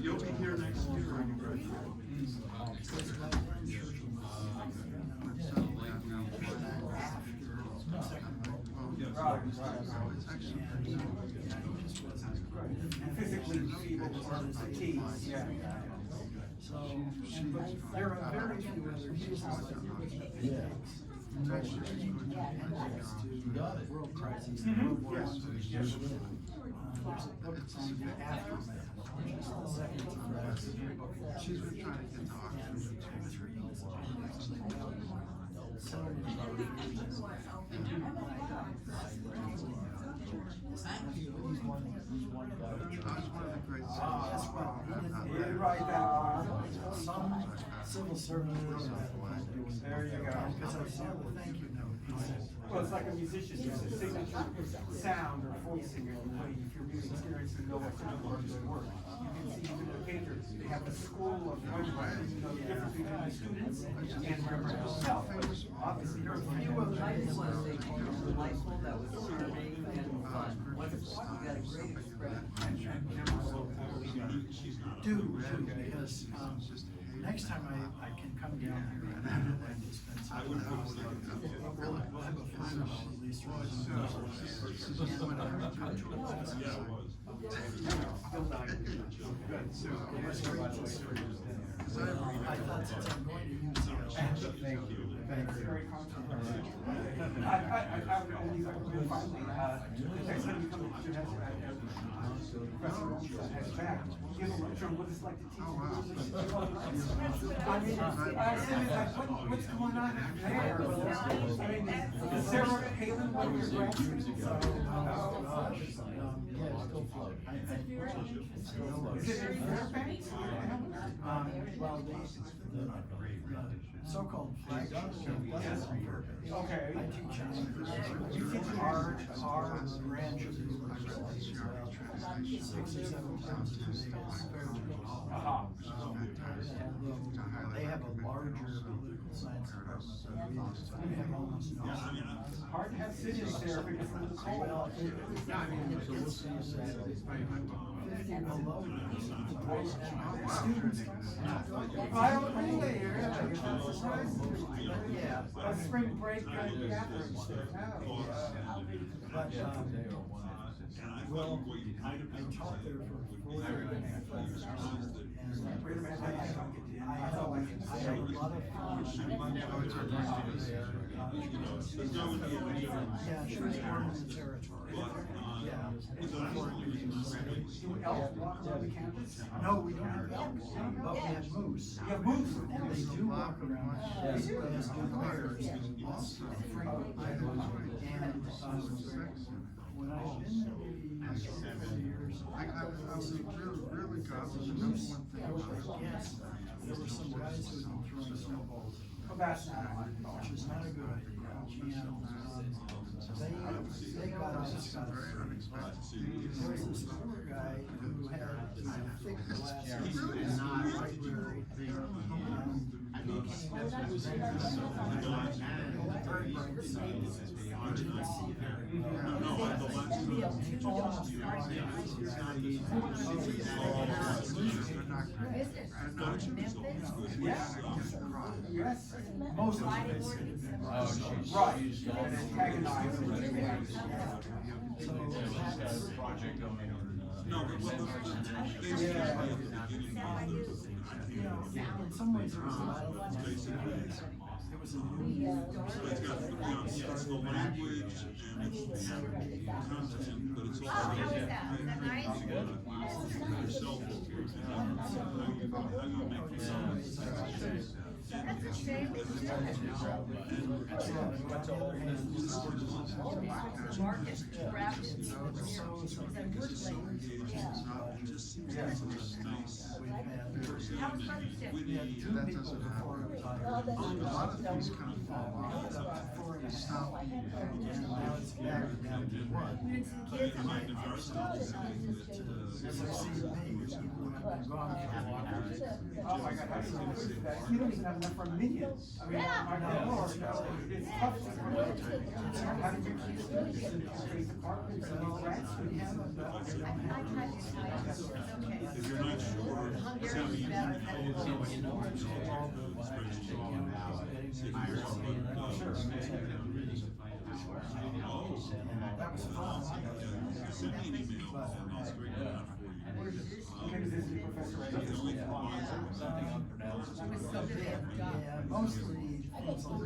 You'll be here next year when you graduate. Physically feeble or fatigued, yeah. So, there are very few other cases like world crises. World War I. There's a book on the aftermath, which is the second to last. She's been trying to get to Oxford. Some civil servants were There you go. because I saw the thank you note. Well, it's like a musician, there's a signature sound or voicing or way if you're really experienced and know what kind of work they work. You can see even the painters, they have a school of writers, you know, the difference between the students and Rembrandt himself. Obviously, there are a few of I them. just want to say, you were delightful, that was charming and fun. Wonderful, you got a great expression. Because next time I can come down here and just spend some time. We'll have a final at least. I thought since I'm going to use the. Thank you. Very complimentary. I would only finally, the next time you come to Professor Muller has back, give a lecture on what it's like to teach. I mean, I said, like, what's going on there? I mean, is Sarah Palin one of your graduates? Is it in Fairbanks? Well, the so-called flagship Okay. I teach our branch of the university is about 6 or 7 times as big as Supérieure. They have a larger political science department than we do, so we have almost no. Hard to have students there because of the cold. Well, it's 50 below. Students. I don't really, that's surprising. Yeah. A spring break gathering stuff. But, well, I taught there for 4 years. Wait a minute, I had a lot of fun. Yeah, she was born in the territory. Yeah. Do elk walk around the campus? No, we don't have elk, but we have moose. You have moose? And they do walk around, as do bears, frequently. And, when I've been there several years. I was really glad to remember one thing. Yes, there were some guys who had been throwing snowballs. Oh, that's not on. Which is not a good idea. And, they got us there was this poor guy who had thick glasses and not library. And he came up with very bright sights. I didn't see very Yes. Most of the guys had been Right. And antagonized. So that's No, but what was you know, in some ways it was a lot of fun. It It was a new. So it's got, it's the language and it's the content, but it's also. Oh, how is that? Is that nice? Yourself, how you make the That's a shame. Market wrapped in souvenirs. Is that wood labor? How was Mother's Day? That doesn't happen. A lot of things kind of fall off. Stop. Now it's back down to one. We had some kids in my As I see me, people have been gone for a while. Oh my God, how do you do that? You don't even have enough for a million. I mean, I know, it's tough to. How did you keep the carpets and all that? We haven't, but I tried to tell you, it's okay. If you're not sure, The Hungarians better than that was fun. send me an email and I'll straighten it out for you. Maybe this is Professor The only- I was so good at the job. Yeah, mostly things like